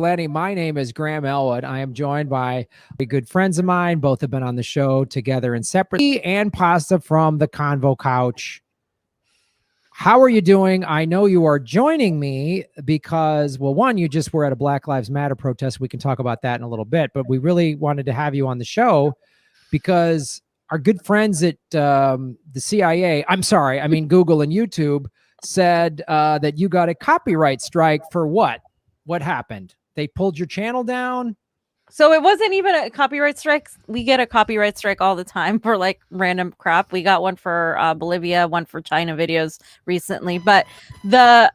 Lenny, my name is Graham Elwood. I am joined by good friends of mine. Both have been on the show together and separately, and Pasta from the Convo Couch. How are you doing? I know you are joining me because, well, one, you just were at a Black Lives Matter protest. We can talk about that in a little bit, but we really wanted to have you on the show because our good friends at the CIA, Google and YouTube, said that you got a copyright strike for what? What happened? They pulled your channel down? So it wasn't even a copyright strike. We get a copyright strike all the time for like random crap. We got one for Bolivia, one for China videos recently. But the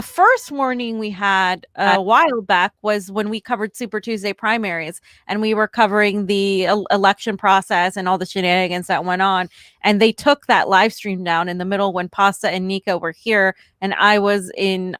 first warning we had a while back was when we covered Super Tuesday primaries, and we were covering the election process and all the shenanigans that went on. And they took that live stream down in the middle when Pasta and Nico were here, and I was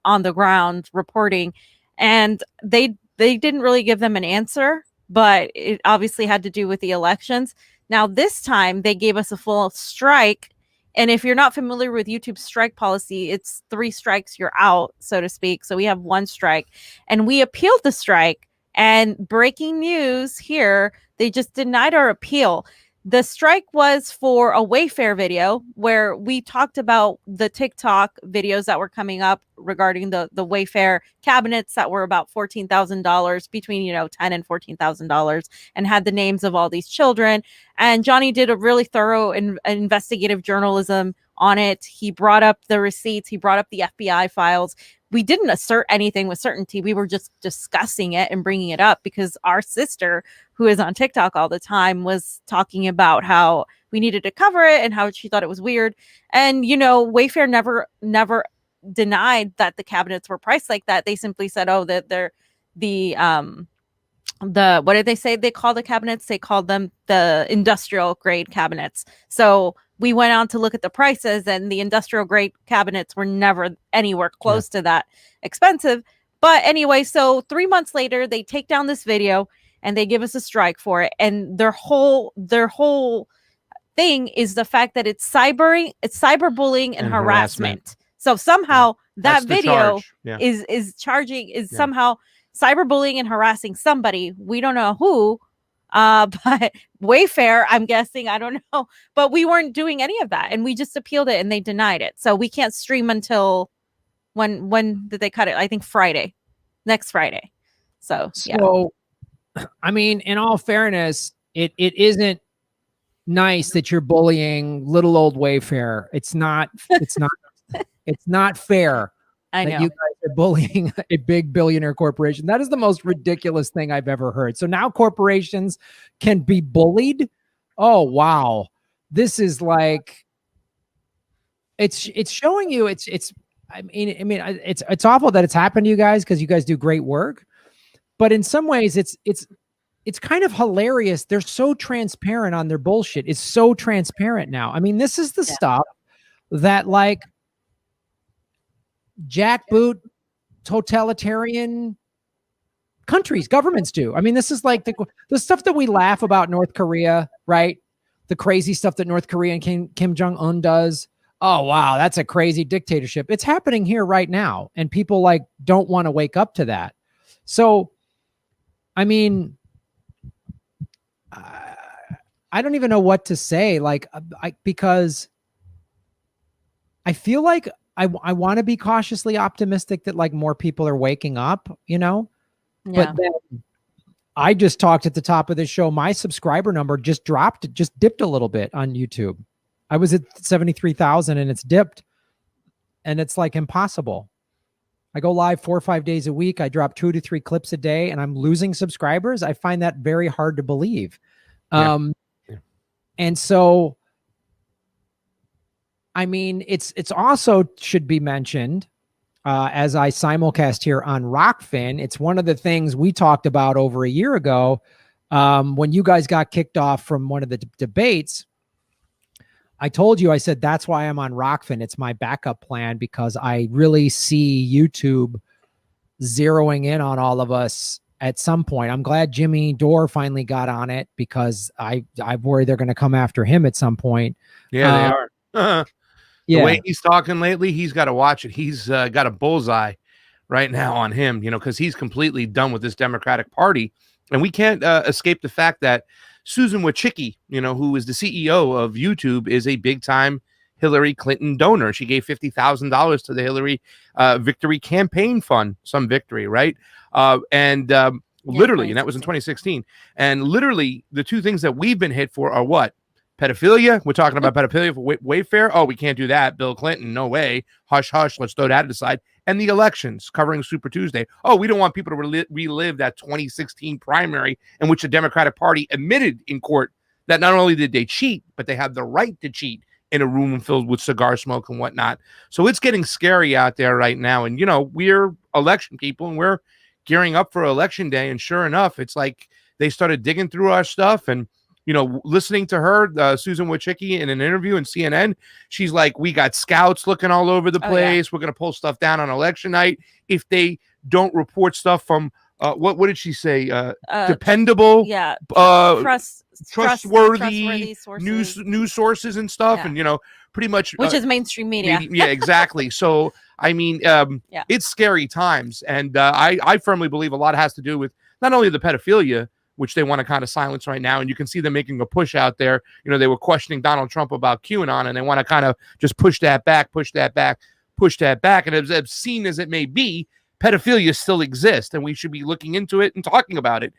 on the ground reporting. And they didn't really give them an answer, but it obviously had to do with the elections. Now, this time, they gave us a full strike. And if you're not familiar with YouTube's strike policy, it's 3 strikes, you're out, so to speak. So we have 1 strike. And we appealed the strike. And breaking news here, they just denied our appeal. The strike was for a Wayfair video where we talked about the TikTok videos that were coming up regarding the Wayfair cabinets that were about $14,000, between $10,000 and $14,000, and had the names of all these children. And Johnny did a really thorough investigative journalism on it. He brought up the receipts. He brought up the FBI files. We didn't assert anything with certainty. We were just discussing it and bringing it up because our sister, who is on TikTok all the time, was talking about how we needed to cover it and how she thought it was weird. And, Wayfair never denied that the cabinets were priced like that. They simply said, oh, that they're what did they say they call the cabinets? They called them the industrial grade cabinets. So we went on to look at the prices, and the industrial grade cabinets were never anywhere close to that expensive. But anyway, so 3 months later, they take down this video and they give us a strike for it. And their whole thing is the fact that it's cyberbullying and harassment. So somehow that video is somehow cyberbullying and harassing somebody. We don't know who. But Wayfair, I'm guessing, I don't know, but we weren't doing any of that, and we just appealed it and they denied it. So we can't stream until when did they cut it? I think next Friday. So I mean, in all fairness, it isn't nice that you're bullying little old Wayfair. It's not fair. I know. That you guys are bullying a big billionaire corporation. That is the most ridiculous thing I've ever heard. So now corporations can be bullied. Oh, wow. This is like, it's showing you it's awful that it's happened to you guys because you guys do great work. But in some ways it's kind of hilarious. They're so transparent on their bullshit. It's so transparent now. I mean, this is the stuff that like jackboot totalitarian countries, governments do. I mean, this is like the stuff that we laugh about North Korea, right? The crazy stuff that North Korea and Kim Jong-un does. Oh, wow, that's a crazy dictatorship. It's happening here right now. And people like don't want to wake up to that. So, I mean, I don't even know what to say. Like, because I feel like I want to be cautiously optimistic that like more people are waking up, but then I just talked at the top of the show. My subscriber number just dipped a little bit on YouTube. I was at 73,000 and it's dipped, and it's like impossible. I go live 4 or 5 days a week. I drop 2 to 3 clips a day and I'm losing subscribers. I find that very hard to believe. And so, I mean, it's also should be mentioned as I simulcast here on Rockfin. It's one of the things we talked about over a year ago when you guys got kicked off from one of the debates. I told you, I said, that's why I'm on Rockfin. It's my backup plan because I really see YouTube zeroing in on all of us at some point. I'm glad Jimmy Dore finally got on it because I worry they're going to come after him at some point. Yeah, they are. The way he's talking lately, he's got to watch it. He's got a bullseye right now on him, because he's completely done with this Democratic Party. And we can't escape the fact that Susan Wojcicki, who is the CEO of YouTube, is a big time Hillary Clinton donor. She gave $50,000 to the Hillary Victory Campaign Fund, some victory, right? Literally, and that was in 2016. And literally, the two things that we've been hit for are what? Pedophilia. We're talking about pedophilia for Wayfair. Oh, we can't do that. Bill Clinton, no way. Hush, hush. Let's throw that aside. And the elections covering Super Tuesday. Oh, we don't want people to relive that 2016 primary in which the Democratic Party admitted in court that not only did they cheat, but they had the right to cheat in a room filled with cigar smoke and whatnot. So it's getting scary out there right now. And, we're election people and we're gearing up for election day. And sure enough, it's like they started digging through our stuff and, listening to her, Susan Wojcicki, in an interview in CNN, she's like, we got scouts looking all over the place. Yeah. We're going to pull stuff down on election night if they don't report stuff from, what did she say? Dependable, trustworthy news sources and stuff. Yeah. And, pretty much. Which is mainstream media. Yeah, exactly. So, I mean, it's scary times. And I firmly believe a lot has to do with not only the pedophilia, which they want to kind of silence right now. And you can see them making a push out there. They were questioning Donald Trump about QAnon, and they want to kind of just push that back. And as obscene as it may be, pedophilia still exists, and we should be looking into it and talking about it.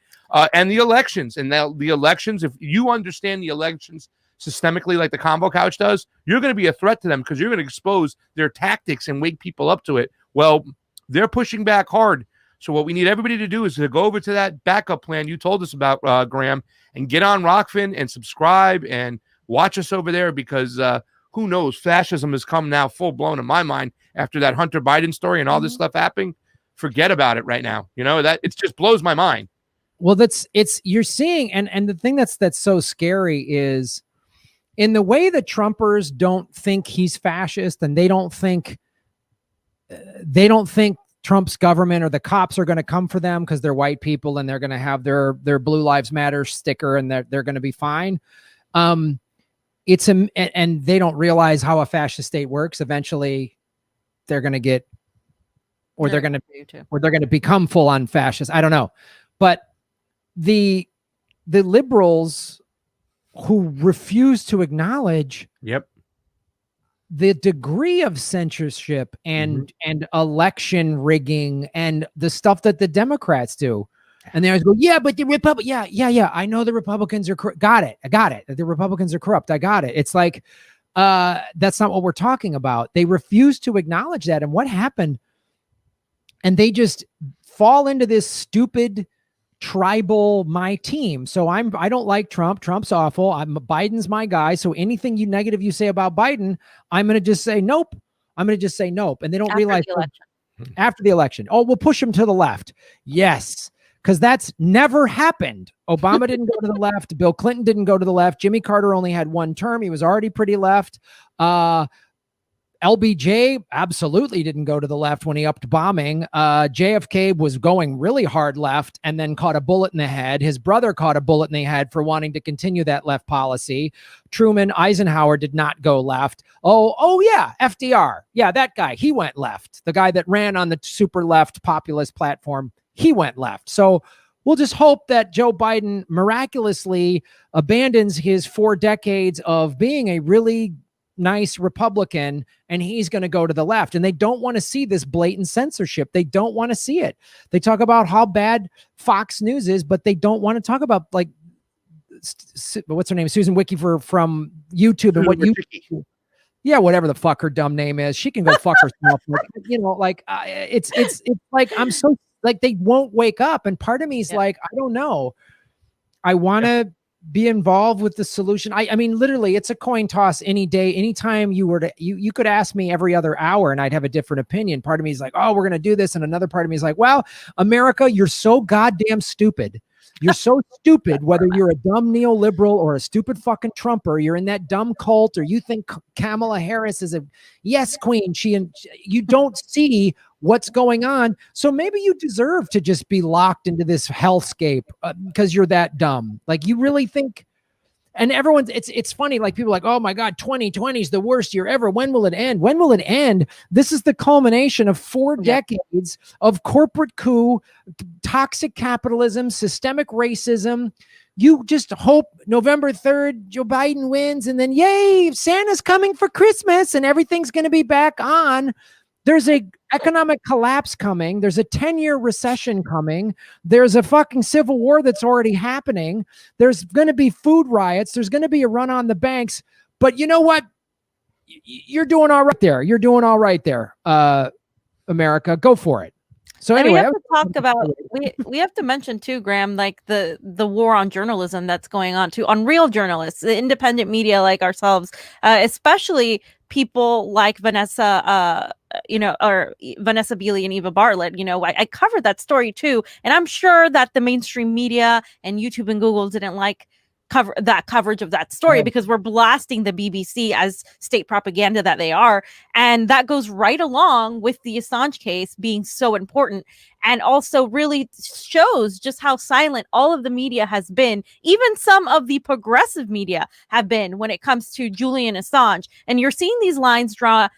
And the elections, the elections, if you understand the elections systemically like the Convo Couch does, you're going to be a threat to them because you're going to expose their tactics and wake people up to it. Well, they're pushing back hard. So what we need everybody to do is to go over to that backup plan you told us about, Graham, and get on Rockfin and subscribe and watch us over there because who knows? Fascism has come now full blown in my mind after that Hunter Biden story and all this stuff happening. Forget about it right now. That it just blows my mind. Well, you're seeing, and the thing that's so scary is in the way that Trumpers don't think he's fascist and they don't think Trump's government or the cops are going to come for them because they're white people and they're going to have their Blue Lives Matter sticker and they're going to be fine. And they don't realize how a fascist state works. Eventually they're going to get, or they're going to become full on fascist. I don't know. But the liberals who refuse to acknowledge the degree of censorship and election rigging and the stuff that the Democrats do. And they always go, yeah, but the Republic, yeah. I know the Republicans are got it. I got it. The Republicans are corrupt. I got it. It's like, that's not what we're talking about. They refuse to acknowledge that. And what happened? And they just fall into this stupid tribal my team. So I don't like Trump. Trump's awful. Biden's my guy. So anything negative you say about Biden, I'm going to just say nope. And they don't realize after the election. Oh, we'll push him to the left. Yes. Because that's never happened. Obama didn't go to the left. Bill Clinton didn't go to the left. Jimmy Carter only had one term. He was already pretty left. LBJ absolutely didn't go to the left when he upped bombing. JFK was going really hard left and then caught a bullet in the head. His brother caught a bullet in the head for wanting to continue that left policy. Truman, Eisenhower did not go left. Oh yeah, FDR. Yeah, that guy, he went left. The guy that ran on the super left populist platform, he went left. So we'll just hope that Joe Biden miraculously abandons his 4 decades of being a really nice Republican and he's going to go to the left. And they don't want to see this blatant censorship. They don't want to see it. They talk about how bad Fox News is, but they don't want to talk about like what's her name? Susan Wojcicki from YouTube and what YouTube. Yeah, whatever the fuck her dumb name is. She can go fuck herself. It's like I'm so like they won't wake up. And part of me is like, I don't know. I want to be involved with the solution. I mean, literally, it's a coin toss any day. Anytime you were to, you could ask me every other hour and I'd have a different opinion. Part of me is like, oh, we're going to do this. And another part of me is like, well, America, you're so goddamn stupid. You're so stupid, whether you're a dumb neoliberal or a stupid fucking Trumper, you're in that dumb cult, or you think Kamala Harris is a yes queen. You don't see what's going on. So maybe you deserve to just be locked into this hellscape because you're that dumb. Like you really think, and everyone's, it's funny. Like people are like, oh my God, 2020 is the worst year ever. When will it end? When will it end? This is the culmination of 4 decades of corporate coup, toxic capitalism, systemic racism. You just hope November 3rd, Joe Biden wins, and then yay, Santa's coming for Christmas and everything's going to be back on. There's a economic collapse coming. There's a 10-year recession coming. There's a fucking civil war that's already happening. There's going to be food riots. There's going to be a run on the banks. But you know what? You're doing all right there. You're doing all right there, America. Go for it. So and anyway, we have to talk about we have to mention too, Graham, like the war on journalism that's going on too, on real journalists, the independent media like ourselves, especially people like Vanessa, or Vanessa Beeley and Eva Bartlett. I covered that story too, and I'm sure that the mainstream media and YouTube and Google didn't like coverage of that story because we're blasting the BBC as state propaganda that they are. And that goes right along with the Assange case being so important, and also really shows just how silent all of the media has been. Even some of the progressive media have been when it comes to Julian Assange. And you're seeing these lines drawn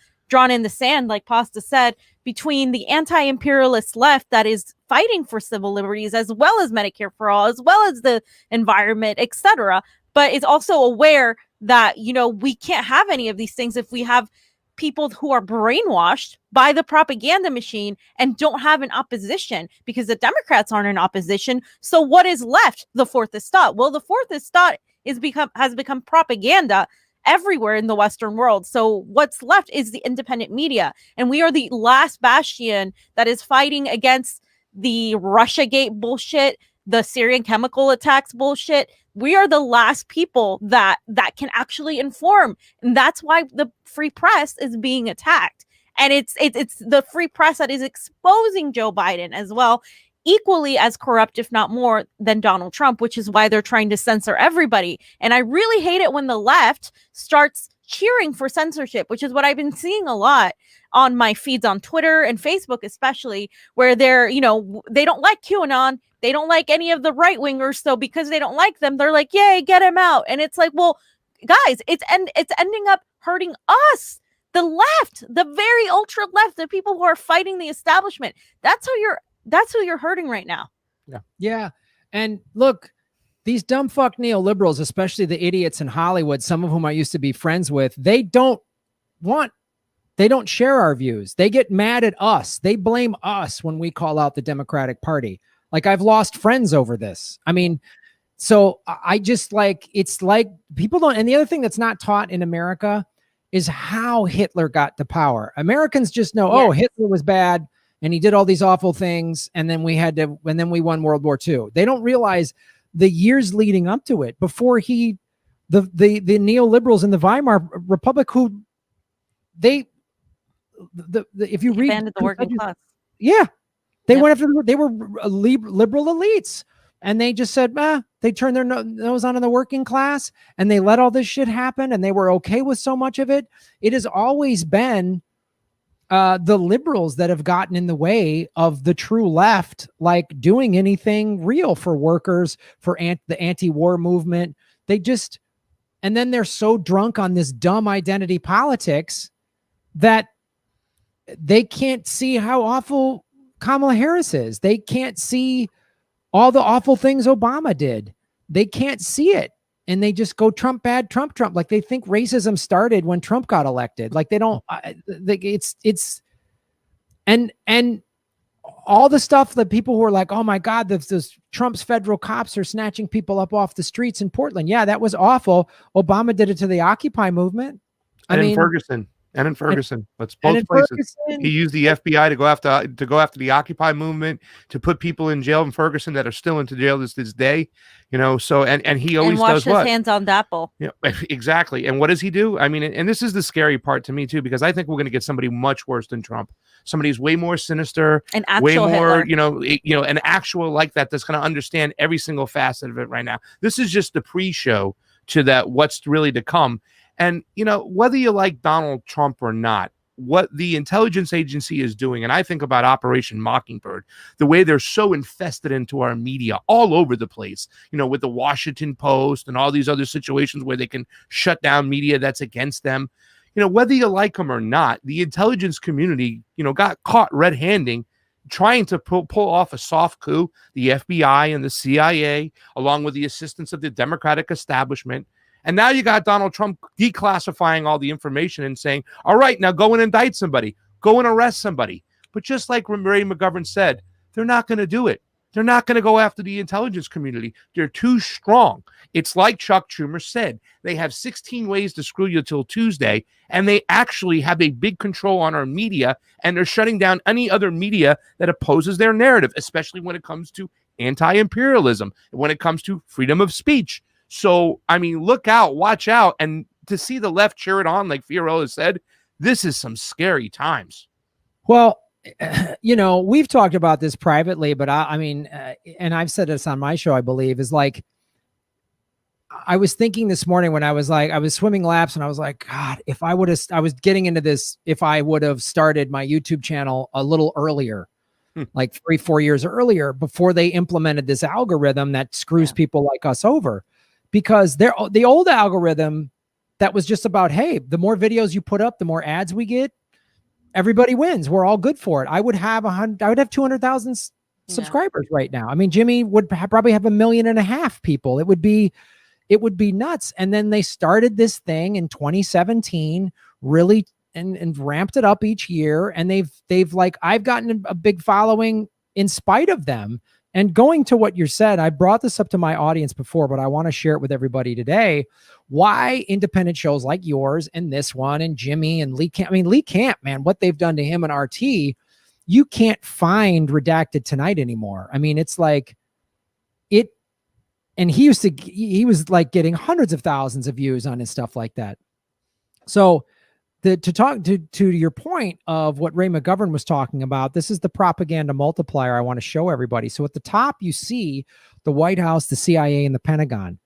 in the sand, like Pasta said, between the anti-imperialist left that is fighting for civil liberties, as well as Medicare for all, as well as the environment, etc., but is also aware that, we can't have any of these things if we have people who are brainwashed by the propaganda machine and don't have an opposition, because the Democrats aren't in opposition. So what is left? The fourth estate. Well, the fourth estate has become propaganda everywhere in the Western world. So what's left is the independent media. And we are the last bastion that is fighting against the Russiagate bullshit, the Syrian chemical attacks bullshit. We are the last people that can actually inform. And that's why the free press is being attacked. And it's the free press that is exposing Joe Biden as well, equally as corrupt, if not more, than Donald Trump, which is why they're trying to censor everybody. And I really hate it when the left starts cheering for censorship, which is what I've been seeing a lot on my feeds on Twitter and Facebook, especially, where they're, they don't like QAnon. They don't like any of the right wingers. So because they don't like them, they're like, yay, get him out. And it's like, well, guys, it's ending up hurting us. The left, the very ultra left, the people who are fighting the establishment. That's who you're hurting right now. Yeah. And look, these dumb fuck neoliberals, especially the idiots in Hollywood, some of whom I used to be friends with, they don't share our views. They get mad at us. They blame us when we call out the Democratic Party. Like, I've lost friends over this. I mean, so I just it's like people don't. And the other thing that's not taught in America is how Hitler got to power. Americans just know, oh, Hitler was bad and he did all these awful things. And then we won World War II. They don't realize the years leading up to it, before the neoliberals in the Weimar Republic, who if you read abandoned the working class. Yeah. They went after, they were liberal elites, and they just said, they turned their nose on the working class, and they let all this shit happen, and they were okay with so much of it. It has always been the liberals that have gotten in the way of the true left, like doing anything real for workers, for the anti-war movement. And then they're so drunk on this dumb identity politics that they can't see how awful Kamala Harris is. They can't see all the awful things Obama did. They can't see it. And they just go Trump bad, Trump. Like, they think racism started when Trump got elected. Like, they don't, and all the stuff that people who are like, oh my God, those Trump's federal cops are snatching people up off the streets in Portland. Yeah, that was awful. Obama did it to the Occupy movement. In Ferguson. That's both places. He used the FBI to go after the Occupy movement, to put people in jail in Ferguson that are still into jail this day. So and he always does what? Wash his hands on Dapple. Yeah, exactly. And what does he do? I mean, and this is the scary part to me too, because I think we're going to get somebody much worse than Trump. Somebody who's way more sinister, way more, an actual like that's going to understand every single facet of it right now. This is just the pre-show to that, what's really to come. And, whether you like Donald Trump or not, what the intelligence agency is doing, and I think about Operation Mockingbird, the way they're so infested into our media all over the place, with the Washington Post and all these other situations where they can shut down media that's against them. Whether you like them or not, the intelligence community, got caught red-handed trying to pull off a soft coup, the FBI and the CIA, along with the assistance of the Democratic establishment. And now you got Donald Trump declassifying all the information and saying, all right, now go and indict somebody, go and arrest somebody. But just like Ray McGovern said, they're not going to do it. They're not going to go after the intelligence community. They're too strong. It's like Chuck Schumer said. They have 16 ways to screw you till Tuesday, and they actually have a big control on our media, and they're shutting down any other media that opposes their narrative, especially when it comes to anti-imperialism, when it comes to freedom of speech. So, look out, watch out. And to see the left cheer it on, like Fiorella said, this is some scary times. Well, we've talked about this privately, but and I've said this on my show, I believe, is like, I was thinking this morning when I was swimming laps and I was like, God, I was getting into this, if I would have started my YouTube channel a little earlier, like 3-4 years earlier, before they implemented this algorithm that screws people like us over. Because the old algorithm that was just about, hey, the more videos you put up, the more ads we get, everybody wins. We're all good for it. I would have 200,000 subscribers right now. Jimmy would probably have 1.5 million people. It would be nuts. And then they started this thing in 2017, really, and ramped it up each year. And they've like, I've gotten a big following in spite of them. And going to what you said, I brought this up to my audience before, but I want to share it with everybody today. Why independent shows like yours and this one and Jimmy and Lee Camp, Lee Camp, man, what they've done to him and RT, you can't find Redacted Tonight anymore. It's like it, and he was like getting hundreds of thousands of views on his stuff like that. So to talk to your point of what Ray McGovern was talking about, this is the propaganda multiplier I want to show everybody. So at the top, you see the White House, the CIA, and the Pentagon.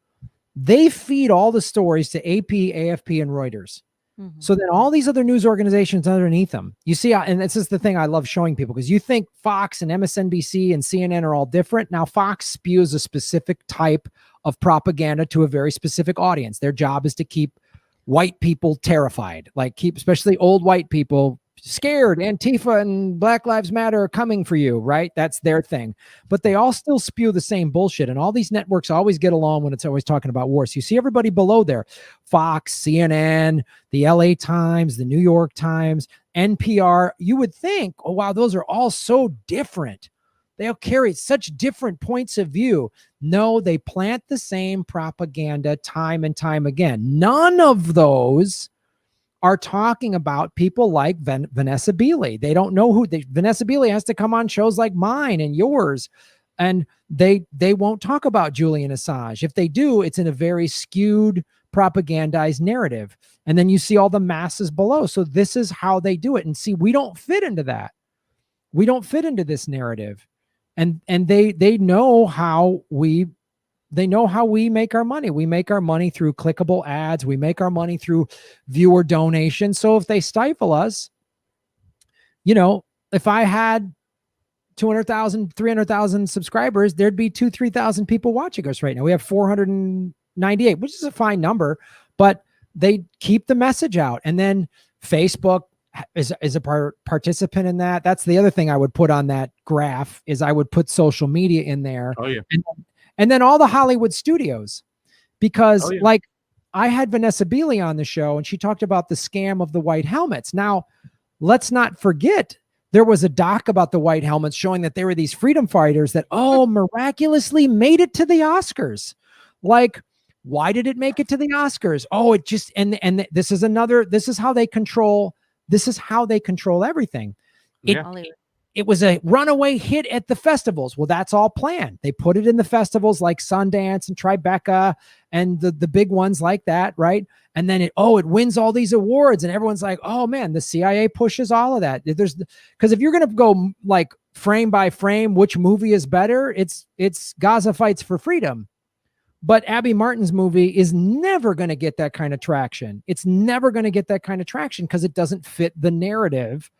They feed all the stories to AP, AFP, and Reuters. Mm-hmm. So then all these other news organizations underneath them, you see, and this is the thing I love showing people, because you think Fox and MSNBC and CNN are all different. Now, Fox spews a specific type of propaganda to a very specific audience. Their job is to keep white people terrified, especially old white people scared. Antifa and Black Lives Matter are coming for you, right? That's their thing. But they all still spew the same bullshit. And all these networks always get along when it's always talking about war. So you see everybody below there, Fox, CNN, the LA Times, the New York Times, NPR. You would think, oh, wow, those are all so different. They'll carry such different points of view. No, they plant the same propaganda time and time again. None of those are talking about people like Vanessa Beeley. They don't know Vanessa Beeley has to come on shows like mine and yours, and they won't talk about Julian Assange. If they do, it's in a very skewed, propagandized narrative. And then you see all the masses below. So this is how they do it. And see, we don't fit into that. We don't fit into this narrative. And they know how we make our money. We make our money through clickable ads. We make our money through viewer donations. So if they stifle us, if I had 200,000, 300,000 subscribers, there'd be 2,000-3,000 people watching us right now. We have 498, which is a fine number, but they keep the message out. And then Facebook is a participant in that. That's the other thing I would put on that graph, is I would put social media in there. Oh yeah. And then all the Hollywood studios, because like I had Vanessa Beeley on the show and she talked about the scam of the white helmets. Now, let's not forget, there was a doc about the white helmets showing that there were these freedom fighters that, miraculously made it to the Oscars. Like, why did it make it to the Oscars? Oh, it just, and this is how they control everything. It was a runaway hit at the festivals. Well, that's all planned. They put it in the festivals like Sundance and Tribeca and the big ones like that, right? And then it wins all these awards, and everyone's like, oh man, the CIA pushes all of that. Because if you're gonna go like frame by frame, which movie is better, it's Gaza Fights for Freedom. But Abby Martin's movie is never going to get that kind of traction. It's never going to get that kind of traction because it doesn't fit the narrative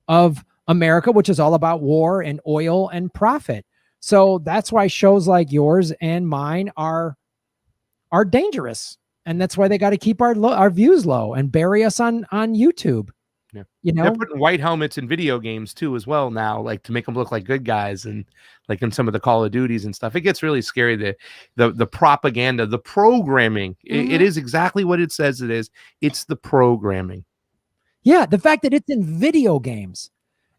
of America, which is all about war and oil and profit. So that's why shows like yours and mine are dangerous. And that's why they got to keep our views low and bury us on YouTube. Yeah. You know, they're putting white helmets in video games too, as well now, like to make them look like good guys, and like in some of the Call of Duties and stuff. It gets really scary. The propaganda, the programming. It is exactly what it says it is. It's the programming. Yeah, the fact that it's in video games,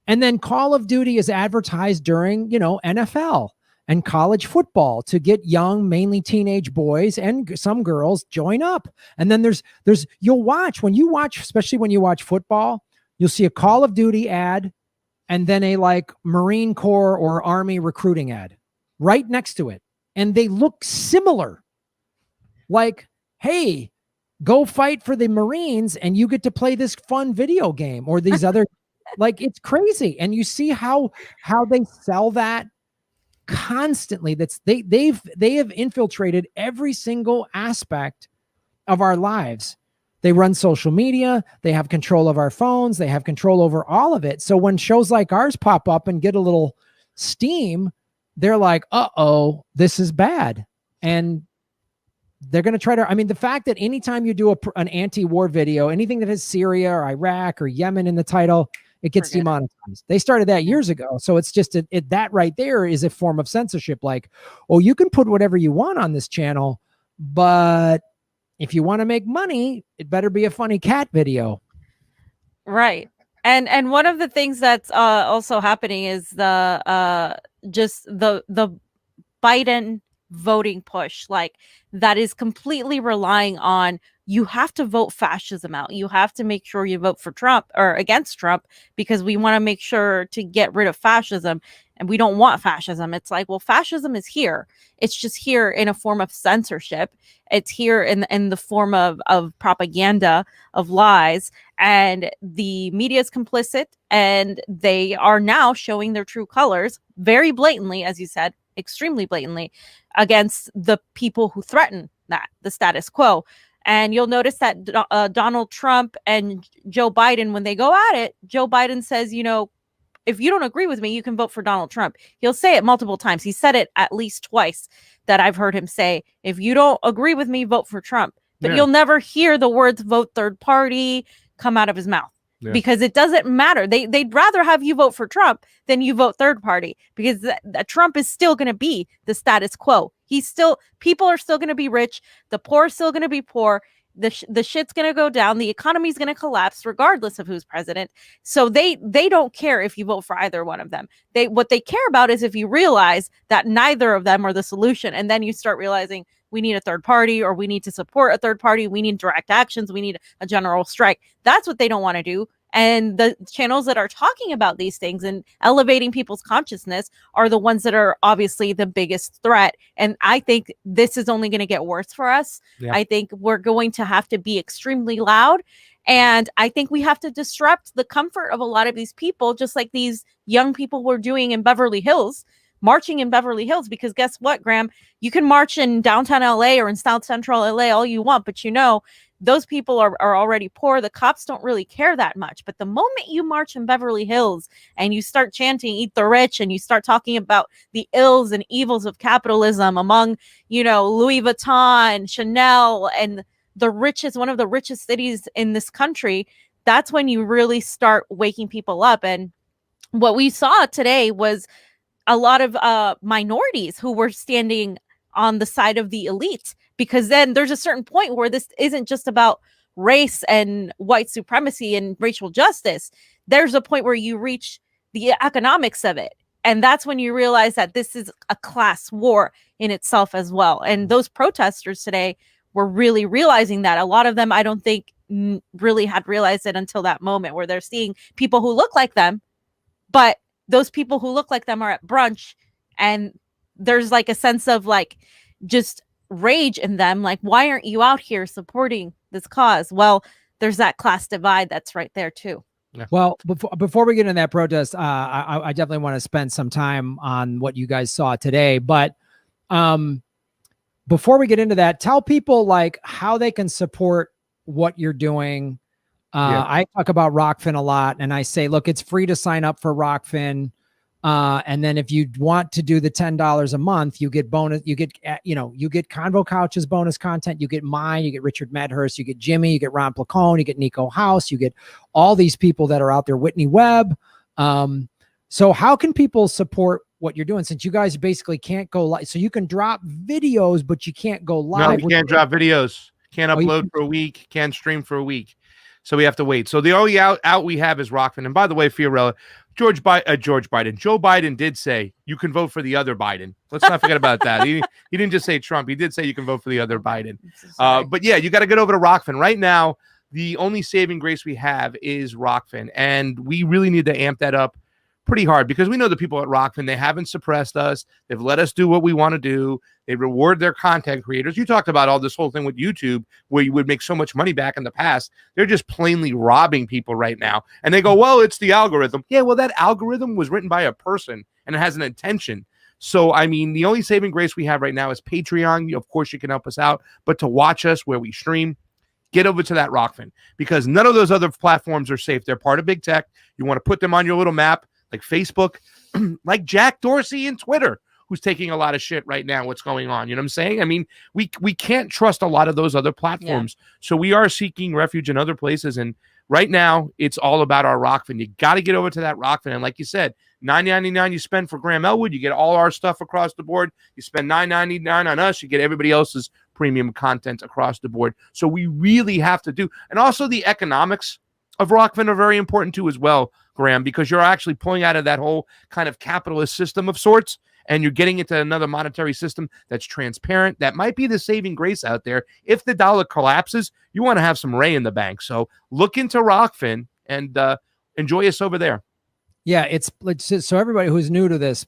and then Call of Duty is advertised during, NFL and college football to get young, mainly teenage boys and some girls join up. And then you'll watch, especially when you watch football, you'll see a Call of Duty ad and then a like Marine Corps or Army recruiting ad right next to it. And they look similar. Like, hey, go fight for the Marines and you get to play this fun video game or these other, like, it's crazy. And you see how they sell that constantly. They have infiltrated every single aspect of our lives. They run social media, they have control of our phones, they have control over all of it. So when shows like ours pop up and get a little steam, they're like, uh-oh, this is bad. And they're going to try to, the fact that anytime you do an anti-war video, anything that has Syria or Iraq or Yemen in the title, it gets demonetized. They started that years ago. So it's just that right there is a form of censorship. Like, oh, you can put whatever you want on this channel, but if you want to make money, it better be a funny cat video. Right. And one of the things that's also happening is the Biden voting push, like that is completely relying on you have to vote fascism out. You have to make sure you vote for Trump or against Trump because we want to make sure to get rid of fascism and we don't want fascism. It's like, well, fascism is here. It's just here in a form of censorship. It's here in the form of propaganda, of lies, and the media is complicit and they are now showing their true colors very blatantly, as you said, extremely blatantly against the people who threaten the status quo. And you'll notice that Donald Trump and Joe Biden, when they go at it, Joe Biden says, if you don't agree with me, you can vote for Donald Trump. He'll say it multiple times. He said it at least twice that I've heard him say, if you don't agree with me, vote for Trump. But you'll never hear the words vote third party come out of his mouth. Yeah. Because it doesn't matter. They'd rather have you vote for Trump than you vote third party because Trump is still going to be the status quo. People are still going to be rich. The poor are still going to be poor. The shit's going to go down. The economy's going to collapse regardless of who's president. So they don't care if you vote for either one of them. What they care about is if you realize that neither of them are the solution. And then you start realizing we need a third party or we need to support a third party. We need direct actions. We need a general strike. That's what they don't want to do. And the channels that are talking about these things and elevating people's consciousness are the ones that are obviously the biggest threat. And I think this is only going to get worse for us. Yeah. I think we're going to have to be extremely loud. And I think we have to disrupt the comfort of a lot of these people, just like these young people were doing in Beverly Hills, marching in Beverly Hills, because guess what, Graham? You can march in downtown LA or in South Central LA all you want, but those people are already poor. The cops don't really care that much. But the moment you march in Beverly Hills and you start chanting, eat the rich, and you start talking about the ills and evils of capitalism among, Louis Vuitton, Chanel, and one of the richest cities in this country, that's when you really start waking people up. And what we saw today was a lot of minorities who were standing on the side of the elite, because then there's a certain point where this isn't just about race and white supremacy and racial justice. There's a point where you reach the economics of it. And that's when you realize that this is a class war in itself as well. And those protesters today were really realizing that. A lot of them, I don't think, really had realized it until that moment where they're seeing people who look like them, but those people who look like them are at brunch and there's like a sense of like just rage in them. Like, why aren't you out here supporting this cause? Well, there's that class divide that's right there too. Yeah. Well, before we get into that protest, I definitely want to spend some time on what you guys saw today. But before we get into that, tell people like how they can support what you're doing. I talk about Rockfin a lot, and I say, look, it's free to sign up for Rockfin. And then if you want to do the $10 a month, you get bonus, you get Convo Couch's bonus content, you get mine, you get Richard Medhurst, you get Jimmy, you get Ron Placone, you get Nico House, you get all these people that are out there, Whitney Webb. So how can people support what you're doing, since you guys basically can't go live? So you can drop videos, but you can't go live. No, you can't drop videos, can't upload for a week, can't stream for a week. So we have to wait. So the only out we have is Rockfin. And by the way, Fiorella, Joe Biden did say you can vote for the other Biden. Let's not forget about that. He didn't just say Trump. He did say you can vote for the other Biden. But yeah, you got to get over to Rockfin. Right now, the only saving grace we have is Rockfin. And we really need to amp that up pretty hard, because we know the people at Rockfin, they haven't suppressed us. They've let us do what we want to do. They reward their content creators. You talked about all this whole thing with YouTube where you would make so much money back in the past. They're just plainly robbing people right now. And they go, well, it's the algorithm. Yeah, well, that algorithm was written by a person and it has an intention. So, I mean, the only saving grace we have right now is Patreon. Of course, you can help us out. But to watch us where we stream, get over to that Rockfin, because none of those other platforms are safe. They're part of big tech. You want to put them on your little map, like Facebook, like Jack Dorsey and Twitter, who's taking a lot of shit right now. What's going on? You know what I'm saying? I mean, we can't trust a lot of those other platforms. Yeah. So we are seeking refuge in other places. And right now, it's all about our Rockfin. You got to get over to that Rockfin. And like you said, $9.99 you spend for Graham Elwood, you get all our stuff across the board. You spend $9.99 on us, you get everybody else's premium content across the board. So we really have to do. And also the economics of Rockfin are very important too as well, Graham, because you're actually pulling out of that whole kind of capitalist system of sorts, and you're getting into another monetary system that's transparent. That might be the saving grace out there. If the dollar collapses, you want to have some Ray in the bank. So look into Rockfin and enjoy us over there. Yeah, it's so everybody who's new to this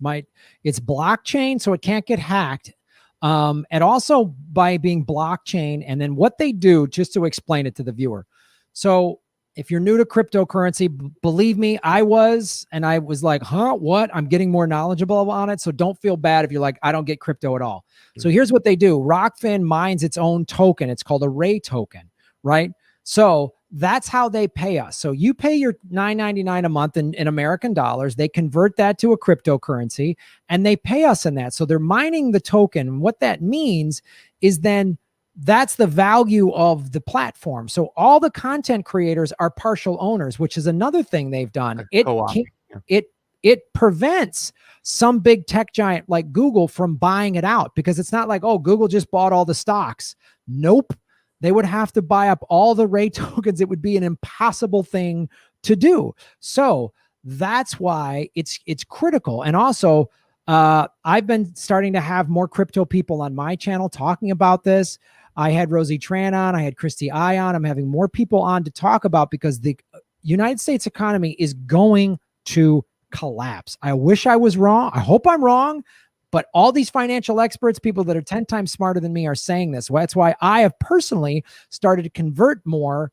it's blockchain, so it can't get hacked. And also by being blockchain, and then what they do, just to explain it to the viewer. So if you're new to cryptocurrency, believe me, I was like, huh, what? I'm getting more knowledgeable on it. So don't feel bad if you're like, I don't get crypto at all. So here's what they do. Rockfin mines its own token. It's called a Ray token, right? So that's how they pay us. So you pay your $9.99 a month in American dollars. They convert that to a cryptocurrency and they pay us in that. So they're mining the token. And what that means is then that's the value of the platform. So all the content creators are partial owners, which is another thing they've done. It prevents some big tech giant like Google from buying it out, because it's not like, oh, Google just bought all the stocks. Nope. They would have to buy up all the Ray tokens. It would be an impossible thing to do. So that's why it's critical. And also, I've been starting to have more crypto people on my channel talking about this. I had Rosie Tran on, I had Christy I on. I'm having more people on to talk about, because the United States economy is going to collapse. I wish I was wrong. I hope I'm wrong, but all these financial experts, people that are 10 times smarter than me, are saying this. That's why I have personally started to convert more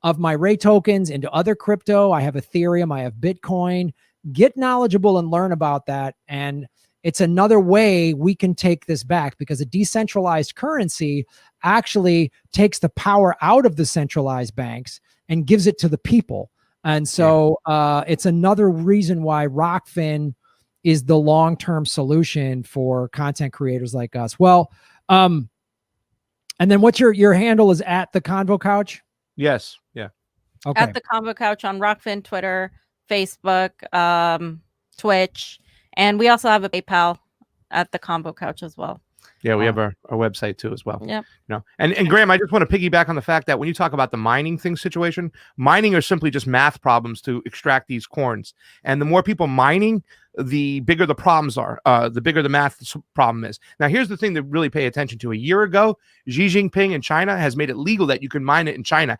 of my Ray tokens into other crypto. I have Ethereum, I have Bitcoin. Get knowledgeable and learn about that. And it's another way we can take this back, because a decentralized currency actually takes the power out of the centralized banks and gives it to the people. And so it's another reason why Rockfin is the long-term solution for content creators like us. Well, and then what's your handle is at the Convo Couch? Yes. Yeah. Okay. At the Convo Couch on Rockfin, Twitter, Facebook, Twitch. And we also have a PayPal at the Convo Couch as well. Yeah, we have our website too as well. Yeah. You know, and Graham, I just want to piggyback on the fact that when you talk about the mining thing situation, mining are simply just math problems to extract these coins. And the more people mining, the bigger the problems are, the bigger the math problem is. Now, here's the thing to really pay attention to. A year ago, Xi Jinping in China has made it legal that you can mine it in China.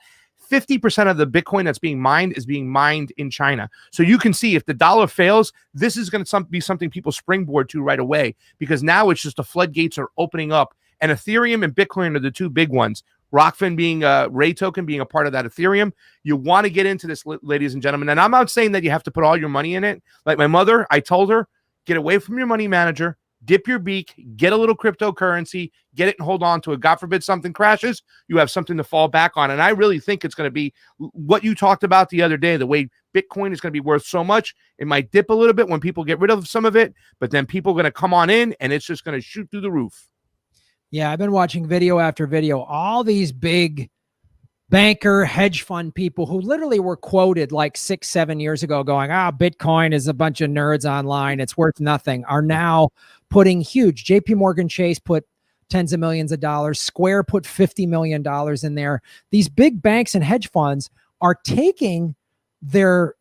50% of the Bitcoin that's being mined is being mined in China. So you can see if the dollar fails, this is going to be something people springboard to right away, because now it's just the floodgates are opening up. And Ethereum and Bitcoin are the two big ones. Rockfin being a Ray token, being a part of that Ethereum. You want to get into this, ladies and gentlemen. And I'm not saying that you have to put all your money in it. Like my mother, I told her, get away from your money manager. dip your beak, get a little cryptocurrency, get it and hold on to it. God forbid something crashes, you have something to fall back on. And I really think it's going to be what you talked about the other day, the way Bitcoin is going to be worth so much. It might dip a little bit when people get rid of some of it, but then people are going to come on in and it's just going to shoot through the roof. Yeah, I've been watching video after video, all these big banker hedge fund people who literally were quoted like 6-7 years ago going, Bitcoin is a bunch of nerds online, it's worth nothing, are now putting huge. JP Morgan Chase put tens of millions of dollars. Square put $50 million in there. These big banks and hedge funds are taking their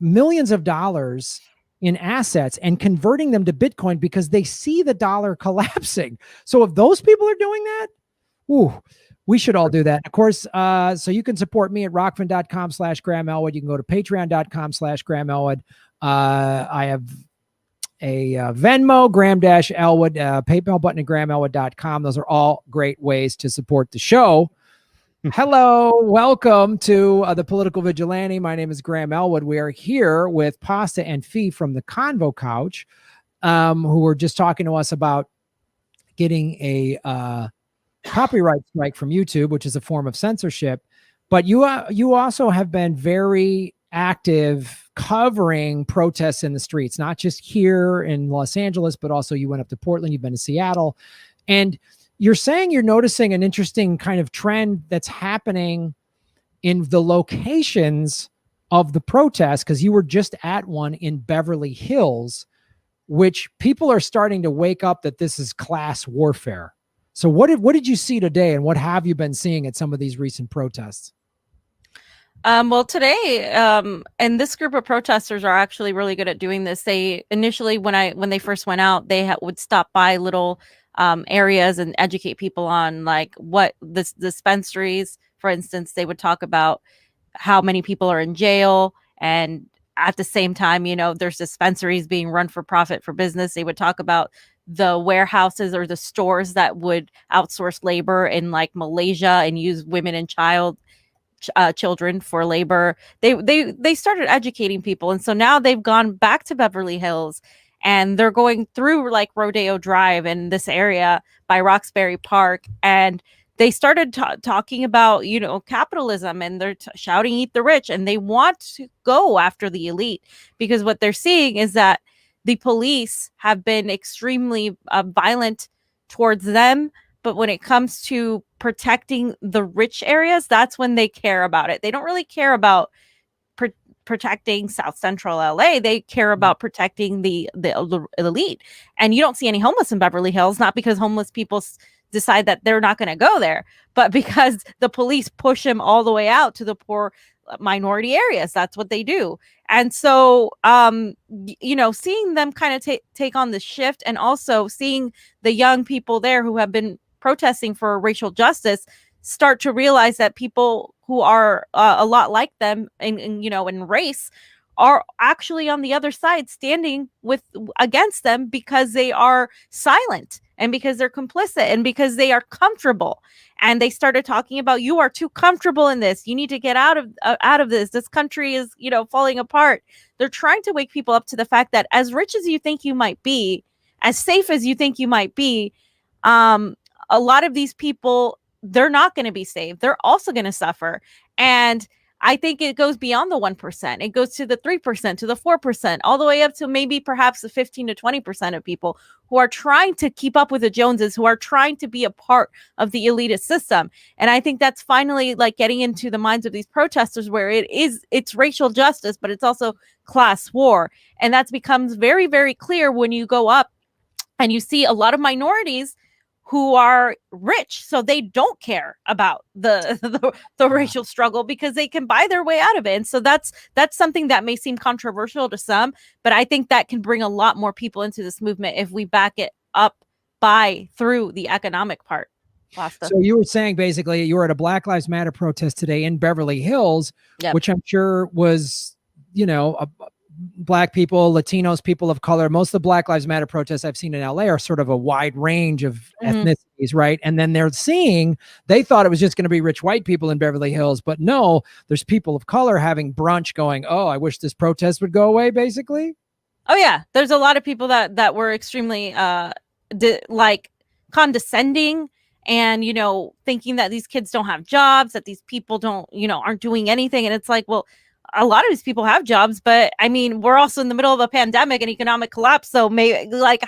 millions of dollars in assets and converting them to Bitcoin because they see the dollar collapsing. So if those people are doing that, we should all do that. Of course, so you can support me at rockfin.com/Graham Elwood. You can go to patreon.com/Graham Elwood. I have a Venmo, Graham-Elwood, PayPal button at GrahamElwood.com. Those are all great ways to support the show. Hello, welcome to the Political Vigilante. My name is Graham Elwood. We are here with Pasta and Fee from the Convo Couch, who were just talking to us about getting a copyright strike from YouTube, which is a form of censorship. But you also have been very active covering protests in the streets, not just here in Los Angeles, but also you went up to Portland, you've been to Seattle. And you're saying you're noticing an interesting kind of trend that's happening in the locations of the protests, because you were just at one in Beverly Hills, which people are starting to wake up that this is class warfare. So what did you see today, and what have you been seeing at some of these recent protests? Well, today, and this group of protesters are actually really good at doing this. They initially, when they first went out, they would stop by little areas and educate people on like what the dispensaries, for instance. They would talk about how many people are in jail, and at the same time, there's dispensaries being run for profit for business. They would talk about the warehouses or the stores that would outsource labor in like Malaysia and use women and children for labor. They started educating people, and so now they've gone back to Beverly Hills, and they're going through like Rodeo Drive and this area by Roxbury Park, and they started talking about capitalism, and they're shouting "Eat the rich," and they want to go after the elite, because what they're seeing is that the police have been extremely violent towards them. But when it comes to protecting the rich areas, that's when they care about it. They don't really care about protecting South Central LA. They care about protecting the elite. And you don't see any homeless in Beverly Hills, not because homeless people decide that they're not going to go there, but because the police push them all the way out to the poor minority areas. That's what they do. And so, seeing them kind of take on the shift, and also seeing the young people there who have been protesting for racial justice start to realize that people who are a lot like them in race are actually on the other side standing against them, because they are silent and because they're complicit and because they are comfortable. And they started talking about, you are too comfortable in this. You need to get out of this. This country is, falling apart. They're trying to wake people up to the fact that as rich as you think you might be, as safe as you think you might be, a lot of these people, they're not going to be saved. They're also going to suffer. And I think it goes beyond the 1%. It goes to the 3%, to the 4%, all the way up to maybe perhaps the 15 to 20% of people who are trying to keep up with the Joneses, who are trying to be a part of the elitist system. And I think that's finally like getting into the minds of these protesters, where it's racial justice, but it's also class war. And that becomes very, very clear when you go up and you see a lot of minorities who are rich, so they don't care about the racial struggle, because they can buy their way out of it. And so that's something that may seem controversial to some, but I think that can bring a lot more people into this movement if we back it up through the economic part. Pasta. So you were saying basically you were at a Black Lives Matter protest today in Beverly Hills, yep, which I'm sure was, Black people, Latinos, people of color. Most of the Black Lives Matter protests I've seen in LA are sort of a wide range of ethnicities, right? And then they thought it was just going to be rich white people in Beverly Hills, but no, there's people of color having brunch going, oh, I wish this protest would go away, basically. Oh yeah, there's a lot of people that were extremely like condescending, and thinking that these kids don't have jobs, that these people don't aren't doing anything. And it's like, well, a lot of these people have jobs, but I mean, we're also in the middle of a pandemic and economic collapse. So maybe, like,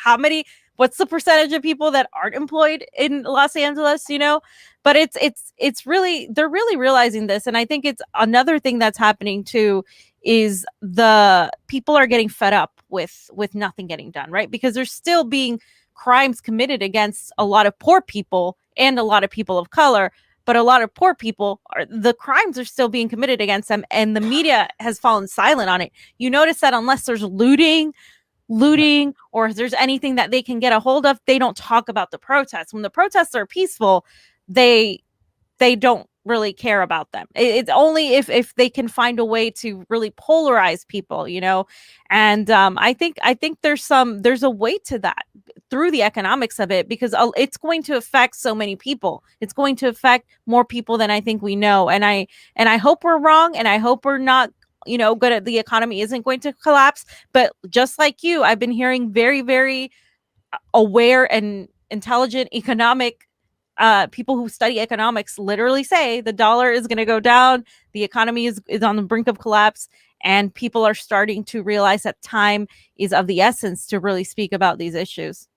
what's the percentage of people that aren't employed in Los Angeles? But it's really, they're really realizing this. And I think it's another thing that's happening too, is the people are getting fed up with nothing getting done, right? Because there's still being crimes committed against a lot of poor people and a lot of people of color, but a lot of poor people, the crimes are still being committed against them, and the media has fallen silent on it. You notice that unless there's looting, or if there's anything that they can get a hold of, they don't talk about the protests. When the protests are peaceful, they don't really care about them. It's only if they can find a way to really polarize people, and I think there's a way to that through the economics of it, because it's going to affect so many people. It's going to affect more people than I think we know. And I hope we're wrong, and I hope we're not good at, the economy isn't going to collapse. But just like you, I've been hearing very, very aware and intelligent economic people who study economics literally say the dollar is going to go down, the economy is on the brink of collapse, and people are starting to realize that time is of the essence to really speak about these issues.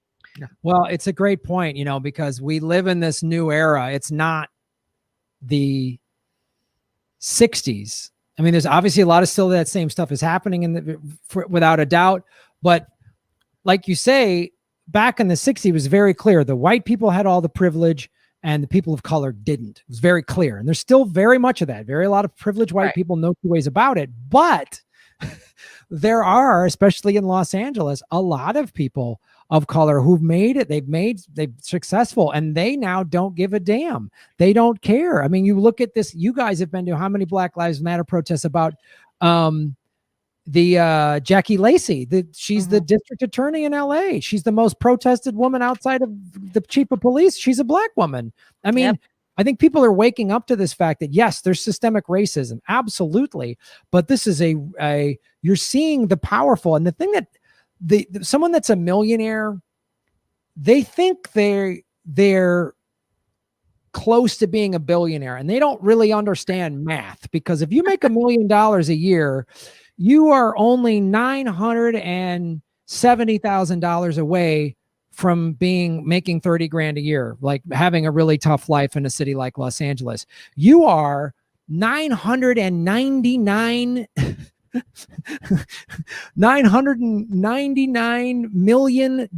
Well, it's a great point, because we live in this new era. It's not the 60s. I mean, there's obviously a lot of still that same stuff is happening without a doubt. But like you say, back in the 60s, it was very clear. The white people had all the privilege and the people of color didn't. It was very clear. And there's still very much of that. A lot of privileged white people, no two ways about it. But there are, especially in Los Angeles, a lot of people of color who've made it. They've successful, and they now don't give a damn. They don't care. I mean, you look at this, you guys have been to how many Black Lives Matter protests about the Jackie Lacey, she's the district attorney in LA. She's the most protested woman outside of the chief of police. She's a Black woman. I mean, I think people are waking up to this fact that yes, there's systemic racism. Absolutely. But this is you're seeing the powerful, and the thing that someone that's a millionaire, they think they're close to being a billionaire, and they don't really understand math, because if you make $1 million a year, you are only $970,000 away from making 30 grand a year, like having a really tough life in a city like Los Angeles. You are $999 million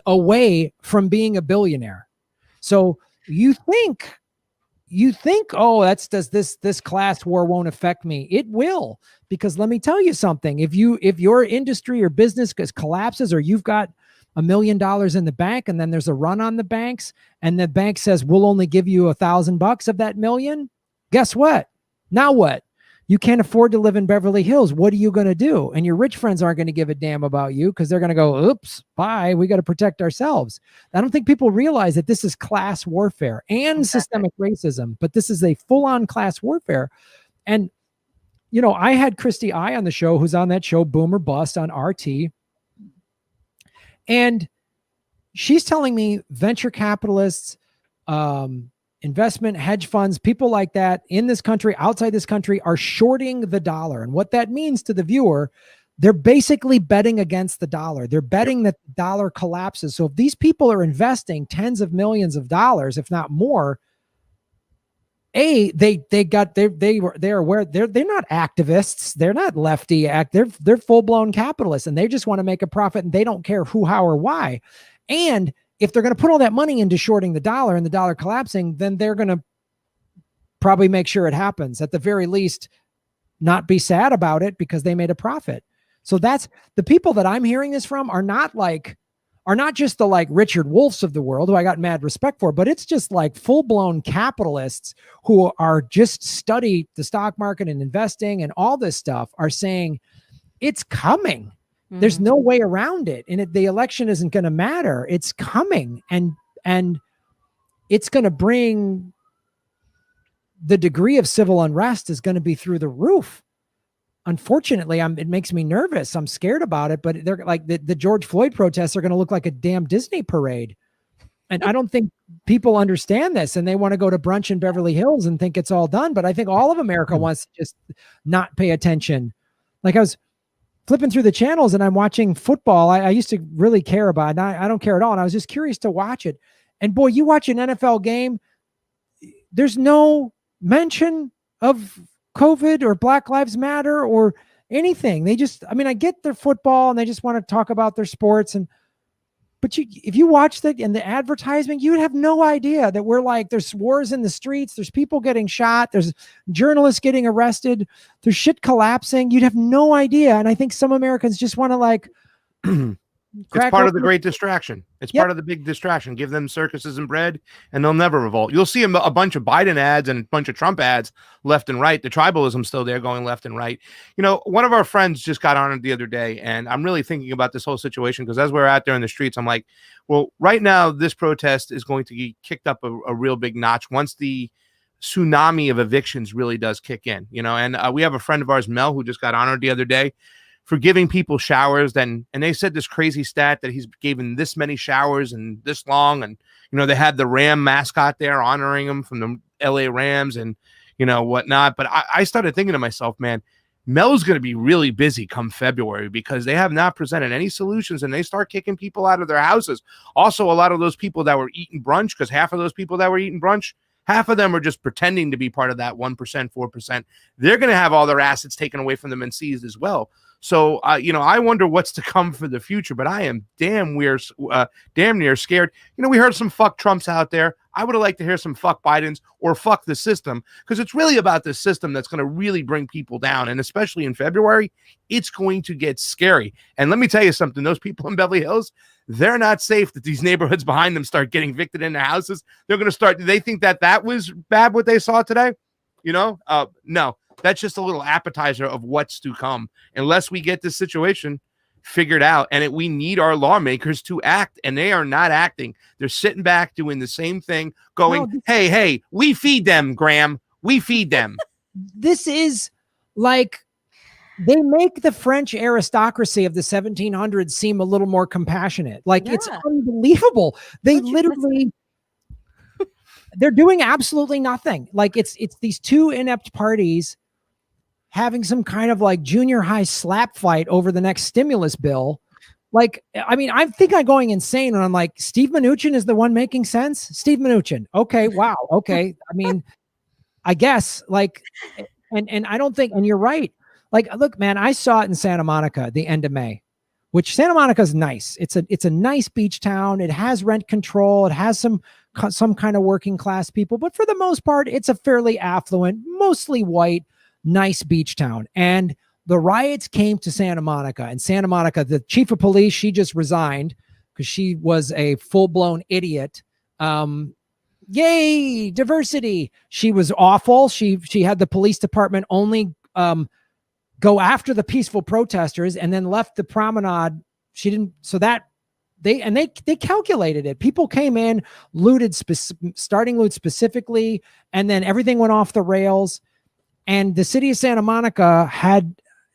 away from being a billionaire. So you think, oh, this class war won't affect me. It will, because let me tell you something. If your industry or business collapses, or you've got $1 million in the bank, and then there's a run on the banks, and the bank says, we'll only give you $1,000 of that million. Guess what? Now what? You can't afford to live in Beverly Hills. What are you going to do? And your rich friends aren't going to give a damn about you, because they're going to go, oops, bye. We got to protect ourselves. I don't think people realize that this is class warfare and systemic racism, but this is a full-on class warfare. And, I had Christy I on the show, who's on that show, Boom or Bust, on RT. And she's telling me venture capitalists, investment hedge funds, people like that in this country, outside this country, are shorting the dollar. And what that means to the viewer, they're basically betting against the dollar. They're betting that the dollar collapses. So if these people are investing tens of millions of dollars, if not more, they're not activists. They're not lefty they're full-blown capitalists, and they just want to make a profit, and they don't care who, how, or why. And if they're going to put all that money into shorting the dollar and the dollar collapsing, then they're going to probably make sure it happens. At the very least, not be sad about it because they made a profit. So that's the people that I'm hearing this from are not just the like Richard Wolffs of the world, who I got mad respect for, but it's just like full-blown capitalists who are just study the stock market and investing and all this stuff, are saying it's coming. There's no way around it. And the election isn't going to matter. It's coming. And it's going to bring, the degree of civil unrest is going to be through the roof. unfortunately, it makes me nervous. I'm scared about it, but they're like the George Floyd protests are going to look like a damn Disney parade. And I don't think people understand this, and they want to go to brunch in Beverly Hills and think it's all done. But I think all of America wants to just not pay attention. Like I was flipping through the channels and I'm watching football. I used to really care about it. I don't care at all. And I was just curious to watch it. And boy, you watch an NFL game, there's no mention of COVID or Black Lives Matter or anything. They just, I get their football and they just want to talk about their sports. But if you watch that and the advertisement, you would have no idea that we're like, there's wars in the streets. There's people getting shot. There's journalists getting arrested. There's shit collapsing. You'd have no idea. And I think some Americans just want to like, it's part of the great distraction. It's part of the big distraction. Give them circuses and bread and they'll never revolt. You'll see a bunch of Biden ads and a bunch of Trump ads left and right. The tribalism's still there going left and right. One of our friends just got on it the other day, and I'm really thinking about this whole situation because as we're out there in the streets, I'm like, well, right now this protest is going to get kicked up a real big notch once the tsunami of evictions really does kick in, and we have a friend of ours, Mel, who just got honored the other day for giving people showers. And they said this crazy stat that he's given this many showers and this long. And, they had the Ram mascot there honoring him from the LA Rams and, whatnot. But I started thinking to myself, man, Mel's going to be really busy come February because they have not presented any solutions and they start kicking people out of their houses. Also, a lot of those people that were eating brunch, because half of those people that were eating brunch, half of them are just pretending to be part of that 1%, 4%. They're going to have all their assets taken away from them and seized as well. So, I wonder what's to come for the future, but I am damn near scared. We heard some fuck Trumps out there. I would have liked to hear some fuck Bidens or fuck the system, because it's really about the system that's going to really bring people down. And especially in February, it's going to get scary. And let me tell you something, those people in Beverly Hills, they're not safe that these neighborhoods behind them start getting evicted in their houses. They're going to start. Do they think that was bad what they saw today? No. That's just a little appetizer of what's to come unless we get this situation figured out. And we need our lawmakers to act, and they are not acting. They're sitting back doing the same thing, going, hey, we feed them, Graham. We feed them. This is like, they make the French aristocracy of the 1700s seem a little more compassionate. Like, it's unbelievable. They literally... They're doing absolutely nothing. Like, it's these two inept parties having some kind of like junior high slap fight over the next stimulus bill. Like, I think I'm going insane when I'm like, Steve Mnuchin is the one making sense. Steve Mnuchin. Okay. Wow. Okay. I guess like, and I don't think, and you're right. Like, look, man, I saw it in Santa Monica, the end of May, which Santa Monica is nice. It's a nice beach town. It has rent control. It has some kind of working class people, but for the most part, it's a fairly affluent, mostly white, nice beach town. And the riots came to Santa Monica, and Santa Monica, the chief of police, she just resigned because she was a full-blown idiot. Yay, diversity. She was awful. She had the police department only go after the peaceful protesters and then left the promenade. She didn't, so that they calculated it. People came in, looted, starting loot specifically, and then everything went off the rails. And the city of Santa Monica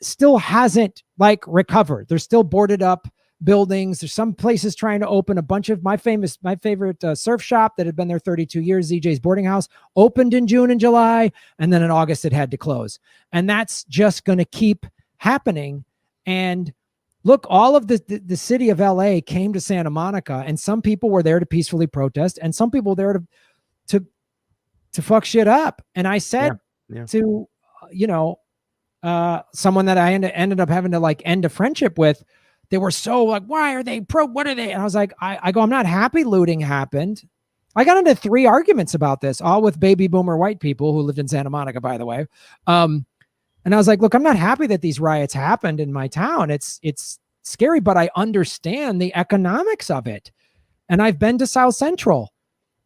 still hasn't like recovered. There's still boarded up buildings. There's some places trying to open. A bunch of my favorite surf shop that had been there 32 years, ZJ's Boarding House, opened in June and July, and then in August it had to close. And that's just going to keep happening. And look, all of the city of LA came to Santa Monica, and some people were there to peacefully protest, and some people were there to fuck shit up. And I said to someone that I ended up having to like end a friendship with, they were so like, why are they what are they? And I was like, I go, I'm not happy looting happened. I got into 3 arguments about this, all with baby boomer white people who lived in Santa Monica, by the way. And I was like, look, I'm not happy that these riots happened in my town. It's scary, but I understand the economics of it. And I've been to South Central,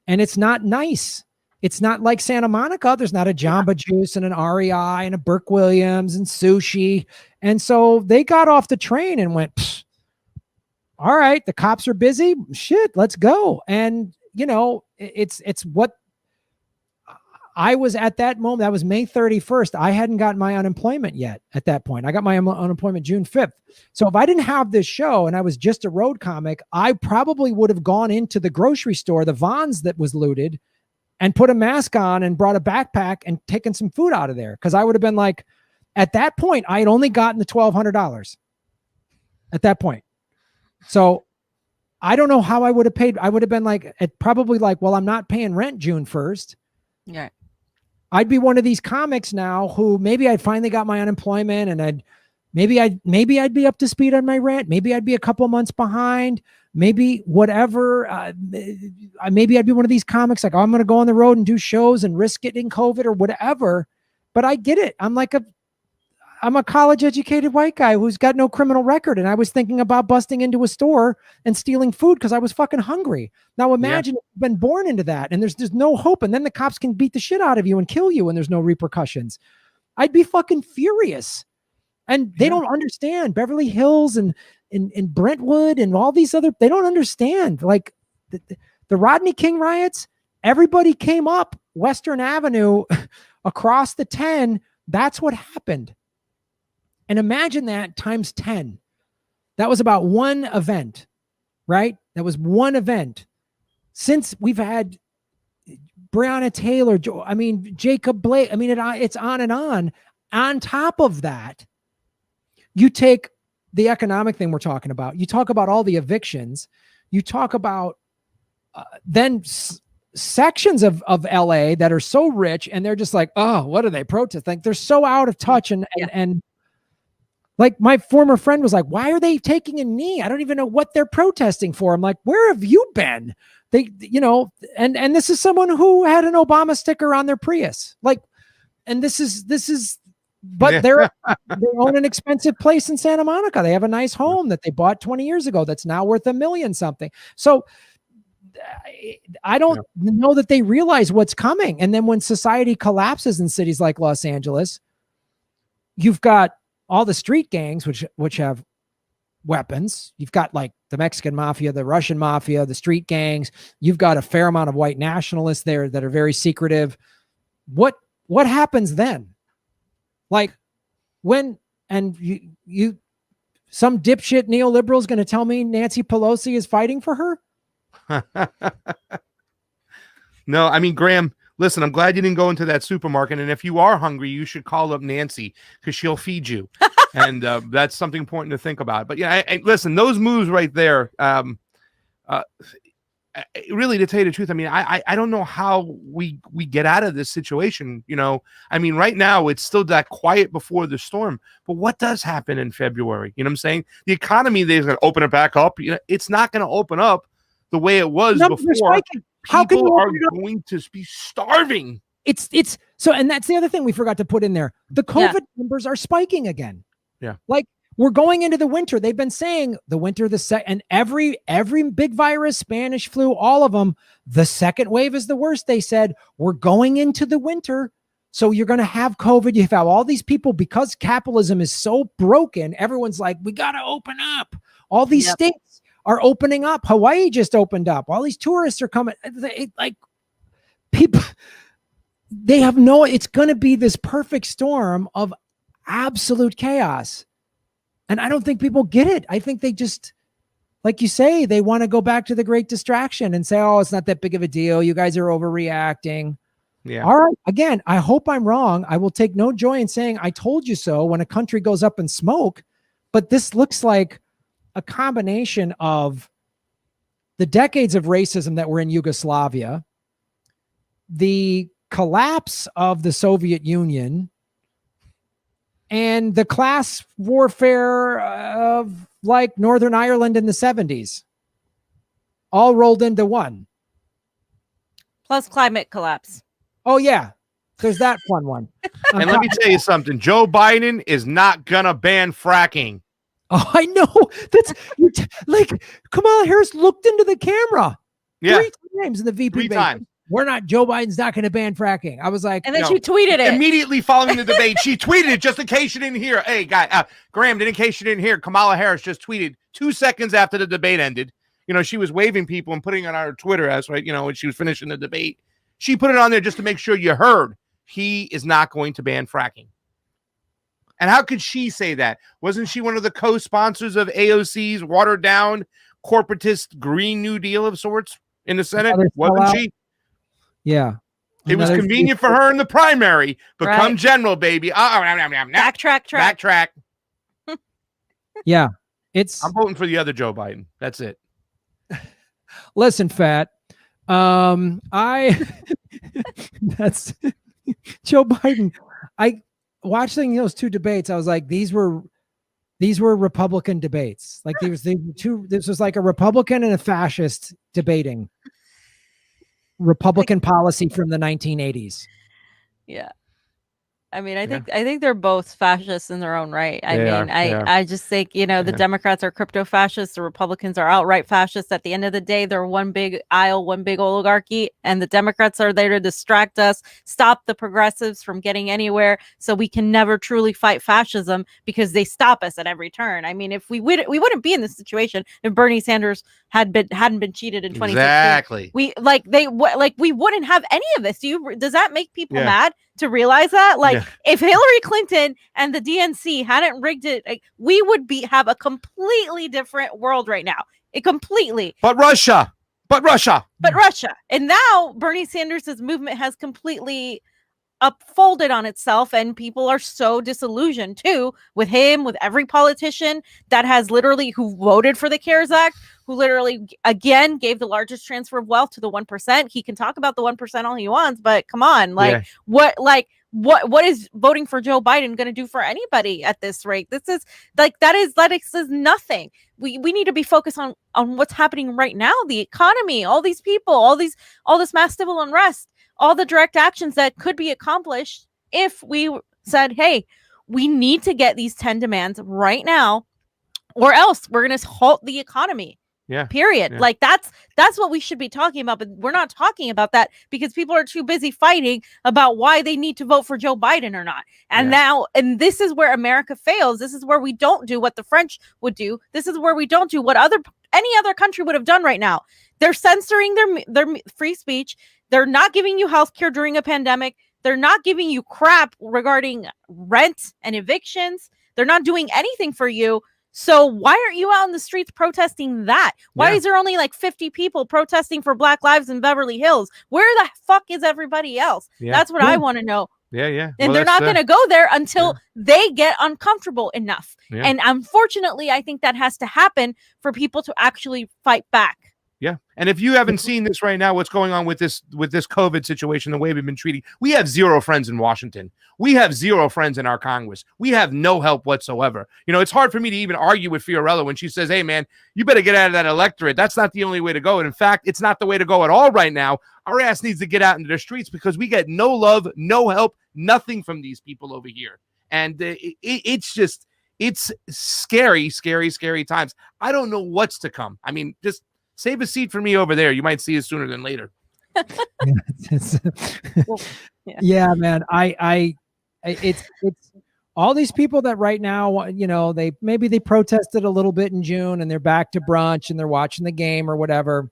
and it's not nice. It's not like Santa Monica. There's not a Jamba Juice and an REI and a Burke Williams and sushi. And so they got off the train and went, all right, the cops are busy. Shit, let's go. And, it's what I was at that moment, that was May 31st. I hadn't gotten my unemployment yet at that point. I got my unemployment June 5th. So if I didn't have this show and I was just a road comic, I probably would have gone into the grocery store, the Vons that was looted, and put a mask on and brought a backpack and taken some food out of there. Because I would have been like, at that point, I had only gotten the $1,200 at that point. So I don't know how I would have paid. I would have been like, probably like, well, I'm not paying rent June 1st. Yeah. I'd be one of these comics now who maybe I finally got my unemployment and maybe I'd be up to speed on my rent. Maybe I'd be a couple months behind, maybe whatever. Maybe I'd be one of these comics like, oh, I'm going to go on the road and do shows and risk getting COVID or whatever. But I get it. I'm a college educated white guy who's got no criminal record. And I was thinking about busting into a store and stealing food because I was fucking hungry. Now imagine you've been born into that and there's no hope. And then the cops can beat the shit out of you and kill you and there's no repercussions. I'd be fucking furious. And they don't understand Beverly Hills and Brentwood and all these other, they don't understand. Like the Rodney King riots, everybody came up Western Avenue across the 10. That's what happened. And imagine that times 10. That was about one event, right? That was one event. Since we've had Breonna Taylor, Jacob Blake, it's on and on. On top of that, you take the economic thing we're talking about. You talk about all the evictions. You talk about sections of LA that are so rich and they're just like, oh, what are they protesting? Like they're so out of touch and like my former friend was like, why are they taking a knee? I don't even know what they're protesting for. I'm like, where have you been? They, and this is someone who had an Obama sticker on their Prius. Like, and this is, but they own an expensive place in Santa Monica. They have a nice home that they bought 20 years ago. That's now worth $1 million something. So I don't know that they realize what's coming. And then when society collapses in cities like Los Angeles, you've got all the street gangs, which have weapons. You've got like the Mexican mafia, the Russian mafia, the street gangs. You've got a fair amount of white nationalists there that are very secretive. What happens then? Like when, and you some dipshit neoliberal is going to tell me Nancy Pelosi is fighting for her? No, I mean, Graham, listen, I'm glad you didn't go into that supermarket. And if you are hungry, you should call up Nancy because she'll feed you. And that's something important to think about. But yeah, listen, those moves right there, really, to tell you the truth, I mean, I don't know how we get out of this situation. I mean, right now it's still that quiet before the storm. But what does happen in February? You know what I'm saying? The economy, they're going to open it back up. It's not going to open up the way it was before. How can you are going to be starving? It's so, and that's the other thing we forgot to put in there. The COVID numbers are spiking again. Yeah. Like we're going into the winter. They've been saying the winter, and every big virus, Spanish flu, all of them, the second wave is the worst. They said we're going into the winter. So you're going to have COVID. You have all these people, because capitalism is so broken. Everyone's like, we got to open up. All these states are opening up. Hawaii just opened up. All these tourists are coming. Like people, they have it's going to be this perfect storm of absolute chaos. And I don't think people get it. I think they just, like you say, they want to go back to the great distraction and say, oh, it's not that big of a deal. You guys are overreacting. Yeah. All right. Again, I hope I'm wrong. I will take no joy in saying I told you so when a country goes up in smoke. But this looks like a combination of the decades of racism that were in Yugoslavia, the collapse of the Soviet Union, and the class warfare of like Northern Ireland in the 70s, all rolled into one. Plus climate collapse. Oh, yeah. There's that fun one. And let me tell you something. Joe Biden is not going to ban fracking. Oh, I know. That's like Kamala Harris looked into the camera 3 times in the VP 3 times. Joe Biden's not going to ban fracking. I was like, and then she tweeted it immediately following the debate. She tweeted it just in case you didn't hear. Hey, guy, Graham, in case you didn't hear, Kamala Harris just tweeted 2 seconds after the debate ended. She was waving people and putting it on her Twitter as right. When she was finishing the debate, She put it on there just to make sure you heard he is not going to ban fracking. And how could she say that? Wasn't she one of the co-sponsors of AOC's watered down corporatist Green New Deal of sorts in the Senate? Wasn't she? Yeah. It was convenient for her in the primary, but come general, baby. Backtrack. Yeah. I'm voting for the other Joe Biden. That's it. Listen, Fat. That's Joe Biden. I watching those two debates, I was like, these were Republican debates. Like this was like a Republican and a fascist debating Republican policy from the 1980s. Yeah. I mean, I think they're both fascists in their own right. I just think, the Democrats are crypto fascists, the Republicans are outright fascists. At the end of the day, they're one big aisle, one big oligarchy, and the Democrats are there to distract us, stop the progressives from getting anywhere, so we can never truly fight fascism because they stop us at every turn. I mean, if we wouldn't be in this situation if Bernie Sanders hadn't been cheated in 2016. Exactly. We wouldn't have any of this. Does that make people mad to realize that? If Hillary Clinton and the DNC hadn't rigged it, we would have a completely different world right now. But Russia. And now Bernie Sanders' movement has completely upfolded on itself, and people are so disillusioned too with him, with every politician that has who voted for the CARES Act, who literally again gave the largest transfer of wealth to the 1%. He can talk about the 1% all he wants, but come on, what is voting for Joe Biden going to do for anybody at this rate? This is that is nothing. We need to be focused on what's happening right now, the economy, all these people, all this mass civil unrest, all the direct actions that could be accomplished if we said, hey, we need to get these 10 demands right now, or else we're going to halt the economy. Yeah. Period. Yeah. That's what we should be talking about, but we're not talking about that because people are too busy fighting about why they need to vote for Joe Biden or not. And and this is where America fails. This is where we don't do what the French would do. This is where we don't do what any other country would have done right now. They're censoring their free speech. They're not giving you health care during a pandemic. They're not giving you crap regarding rent and evictions. They're not doing anything for you. So why aren't you out in the streets protesting that? Why is there only 50 people protesting for Black Lives in Beverly Hills? Where the fuck is everybody else? That's what I want to know. Yeah. And they're not going to go there until they get uncomfortable enough. Yeah. And unfortunately, I think that has to happen for people to actually fight back. Yeah. And if you haven't seen this right now, what's going on with this COVID situation, the way we've been treating, we have zero friends in Washington. We have zero friends in our Congress. We have no help whatsoever. It's hard for me to even argue with Fiorella when she says, hey, man, you better get out of that electorate. That's not the only way to go. And in fact, it's not the way to go at all right now. Our ass needs to get out into the streets because we get no love, no help, nothing from these people over here. And it's scary, scary, scary times. I don't know what's to come. I mean, just save a seat for me over there. You might see it sooner than later. Yeah, man. It's all these people that right now, they protested a little bit in June and they're back to brunch and they're watching the game or whatever.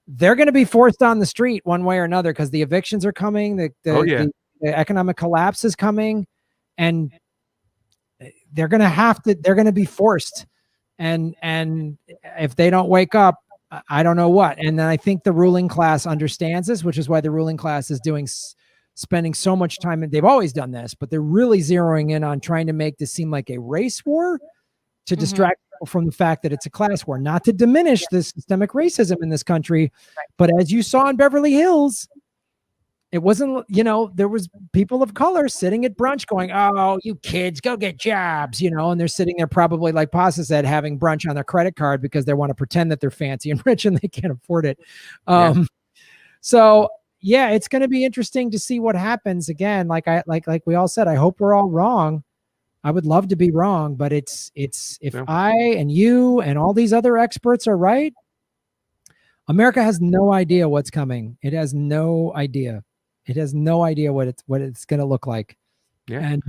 They're going to be forced on the street one way or another because the evictions are coming. The economic collapse is coming, and they're going to be forced. And if they don't wake up, I don't know what. And then I think the ruling class understands this, which is why the ruling class is spending so much time. And they've always done this, but they're really zeroing in on trying to make this seem like a race war to distract people from the fact that it's a class war, not to diminish the systemic racism in this country. But as you saw in Beverly Hills, it wasn't, there was people of color sitting at brunch going, oh, you kids, go get jobs, and they're sitting there probably, like Pasta said, having brunch on their credit card because they want to pretend that they're fancy and rich and they can't afford it. So yeah, it's going to be interesting to see what happens again. Like we all said, I hope we're all wrong. I would love to be wrong, but if I and you and all these other experts are right, America has no idea what's coming. It has no idea. It has no idea what it's going to look like. Yeah. And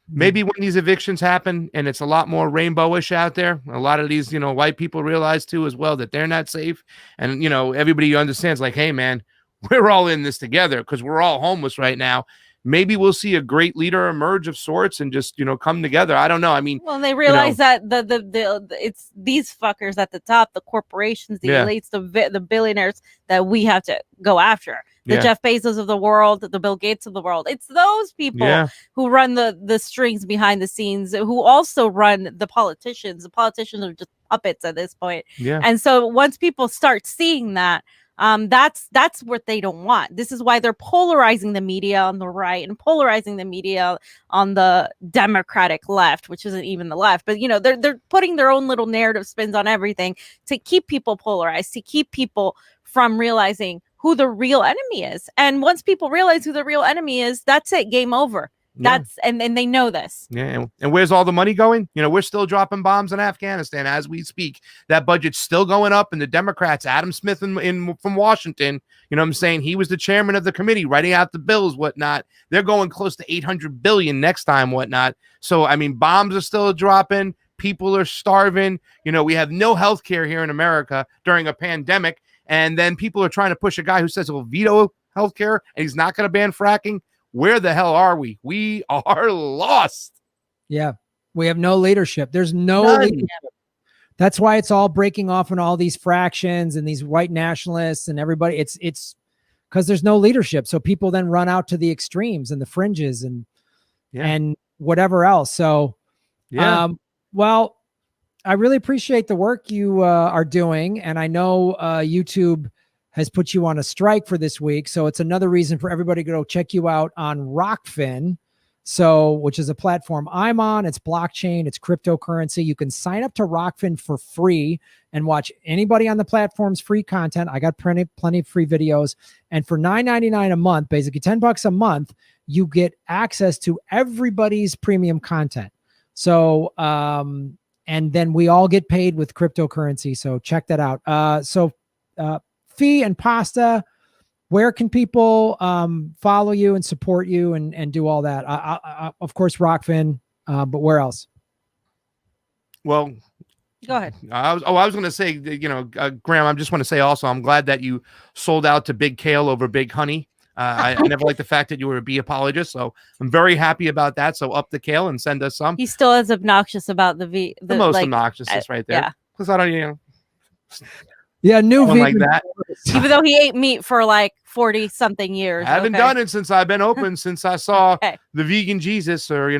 maybe when these evictions happen and it's a lot more rainbowish out there, a lot of these, white people realize too as well that they're not safe. And, everybody understands like, hey, man, we're all in this together because we're all homeless right now. Maybe we'll see a great leader emerge of sorts and just, come together. I don't know. I mean, well, they realize that the it's these fuckers at the top, the corporations, the elites, the billionaires that we have to go after. The Jeff Bezos of the world, the Bill Gates of the world. It's those people who run the strings behind the scenes, who also run the politicians. The politicians are just puppets at this point. Yeah. And so once people start seeing that, that's what they don't want. This is why they're polarizing the media on the right and polarizing the media on the Democratic left, which isn't even the left, but they're putting their own little narrative spins on everything to keep people polarized, to keep people from realizing who the real enemy is. And once people realize who the real enemy is, that's it, game over. That's and they know this. Yeah. And where's all the money going? We're still dropping bombs in Afghanistan as we speak. That budget's still going up, and the Democrats, Adam Smith from Washington, what I'm saying, he was the chairman of the committee writing out the bills, whatnot. They're going close to 800 billion next time, whatnot. So I mean, bombs are still dropping, people are starving. We have no health care here in America during a pandemic, and then people are trying to push a guy who says he'll veto health care and he's not going to ban fracking. Where the hell are we? We are lost. Yeah. We have no leadership. There's no leadership. That's why it's all breaking off in all these fractions and these white nationalists and everybody. It's because there's no leadership. So people then run out to the extremes and the fringes and whatever else. So, well, I really appreciate the work you are doing. And I know YouTube has put you on a strike for this week. So it's another reason for everybody to go check you out on Rockfin. Which is a platform I'm on. It's blockchain, it's cryptocurrency. You can sign up to Rockfin for free and watch anybody on the platform's free content. I got plenty of free videos. And for $9.99 a month, basically $10 a month, you get access to everybody's premium content. So, and then we all get paid with cryptocurrency. So check that out. Fee and Pasta, where can people follow you and support you and do all that? Of course, Rockfin, but where else? Well, go ahead. I was going to say, Graham, I just want to say also, I'm glad that you sold out to Big Kale over Big Honey. I never liked the fact that you were a bee apologist, so I'm very happy about that. So up the kale and send us some. He's still as obnoxious about the most obnoxious is right there. Because I don't, new vegan like that. Even though he ate meat for like 40 something years. I haven't done it since I've been open, since I saw the vegan Jesus, or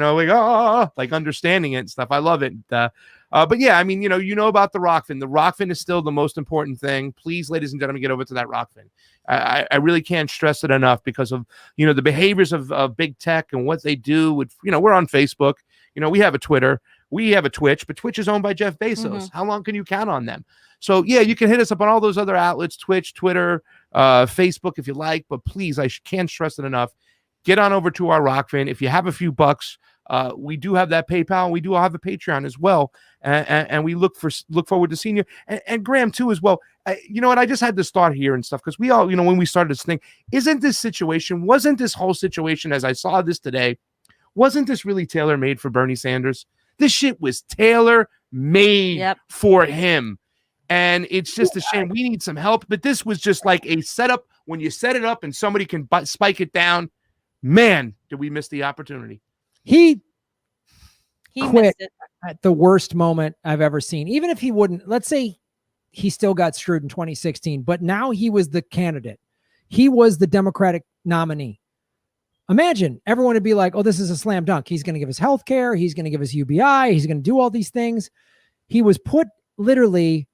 like understanding it and stuff. I love it. But yeah, I mean, about the Rockfin. The Rockfin is still the most important thing. Please, ladies and gentlemen, get over to that Rockfin. I really can't stress it enough because of the behaviors of big tech and what they do with we're on Facebook. We have a Twitter, we have a Twitch, but Twitch is owned by Jeff Bezos. Mm-hmm. How long can you count on them? So yeah, you can hit us up on all those other outlets, Twitch, Twitter, Facebook, if you like. But please, I can't stress it enough. Get on over to our Rockfin. If you have a few bucks, we do have that PayPal, and we do have a Patreon as well. And we look forward to seeing you. And Graham too as well. You know what? I just had to start here and stuff because we all, when we started this thing, wasn't this whole situation as I saw this today, wasn't this really tailor-made for Bernie Sanders? This shit was tailor-made for him. And it's just a shame. We need some help. But this was just like a setup. When you set it up and somebody can spike it down, man, did we miss the opportunity. He quit missed it at the worst moment I've ever seen. Even if he wouldn't, let's say he still got screwed in 2016, but now he was the candidate. He was the Democratic nominee. Imagine everyone would be like, oh, this is a slam dunk. He's going to give us health care. He's going to give us UBI. He's going to do all these things. He was put literally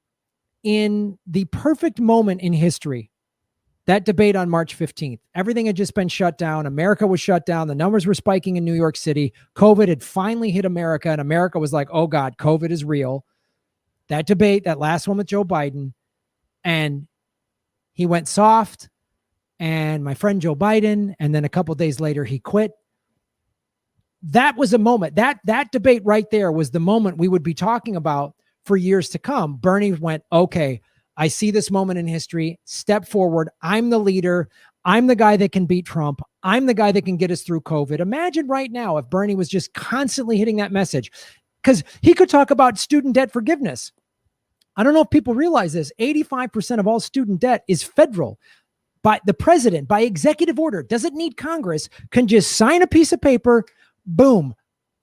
in the perfect moment in history. That debate on March 15th, everything had just been shut down. America was shut down. The numbers were spiking in New York City. COVID had finally hit America, and America was like, oh God, COVID is real. That debate, that last one with Joe Biden, and he went soft, and my friend Joe Biden, and then a couple of days later, he quit. That was a moment. That debate right there was the moment we would be talking about for years to come. Bernie went, okay, I see this moment in history. Step forward. I'm the leader. I'm the guy that can beat Trump. I'm the guy that can get us through COVID. Imagine right now if Bernie was just constantly hitting that message, because he could talk about student debt forgiveness. I don't know if people realize this. 85% of all student debt is federal. by the president, by executive order, doesn't need Congress, can just sign a piece of paper, boom,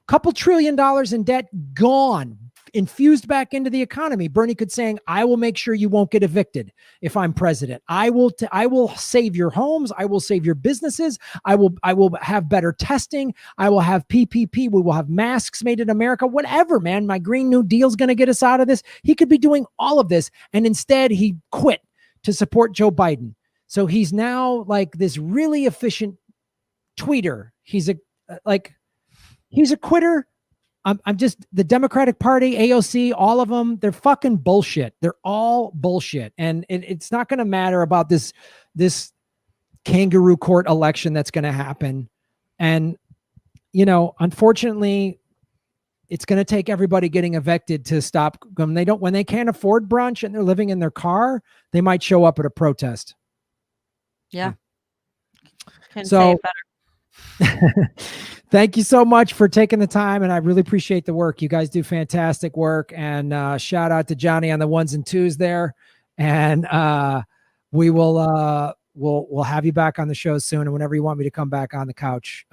couple $1 trillion in debt gone, infused back into the economy. Bernie could saying, I will make sure you won't get evicted if I'm president. I will save your homes. I will save your businesses. I will have better testing. I will have PPP. We will have masks made in America, whatever, man. My Green New Deal is going to get us out of this. He could be doing all of this. And instead he quit to support Joe Biden. So he's now like this really efficient tweeter. He's a quitter. I'm just, the Democratic Party, AOC, all of them, they're fucking bullshit. They're all bullshit. And it's not going to matter about this kangaroo court election that's going to happen. And, you know, unfortunately, it's going to take everybody getting evicted to stop them. When they can't afford brunch and they're living in their car, they might show up at a protest. Yeah. Can say it better. Thank you so much for taking the time, and I really appreciate the work. You guys do fantastic work, and shout out to Johnny on the 1s and 2s there. And we will we'll have you back on the show soon, and whenever you want me to come back on the couch,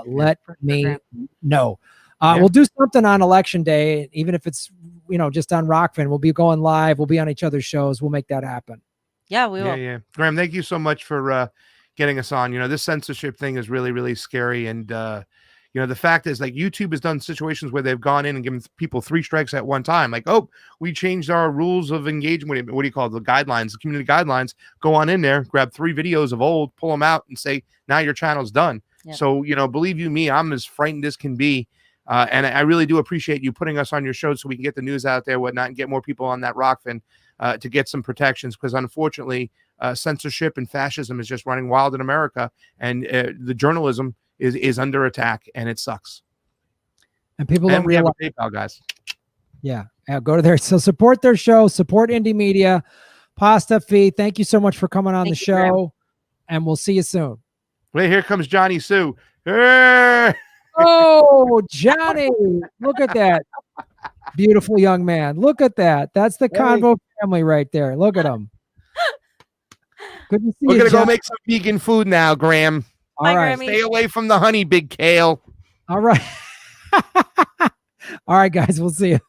let me know. We'll do something on election day, even if it's, you know, just on Rockfin. We'll be going live. We'll be on each other's shows. We'll make that happen. Yeah, we will. Yeah. Graham, thank you so much for getting us on. You know, this censorship thing is really, really scary. And, you know, the fact is, like, YouTube has done situations where they've gone in and given people 3 strikes at one time. Like, oh, we changed our rules of engagement. What do you call it? The guidelines, the community guidelines. Go on in there, grab 3 videos of old, pull them out and say, now your channel's done. Yep. So, you know, believe you me, I'm as frightened as can be. And I really do appreciate you putting us on your show so we can get the news out there, whatnot, and get more people on that Rockfin to get some protections. Because unfortunately, censorship and fascism is just running wild in America, and the journalism is under attack, and it sucks. And people don't realize. We have a PayPal, guys. Yeah, go to there. So support their show, support indie media. Pasta Fee, thank you so much for coming on the show, Graham. And we'll see you soon. Wait, here comes Johnny Sue. Hey! Oh, Johnny, look at that. Beautiful young man. Look at that. That's the Convo family right there. Look at him. Good to see you. We're going to go make some vegan food now, Graham. All right. Stay away from the honey, big kale. All right. All right, guys. We'll see you.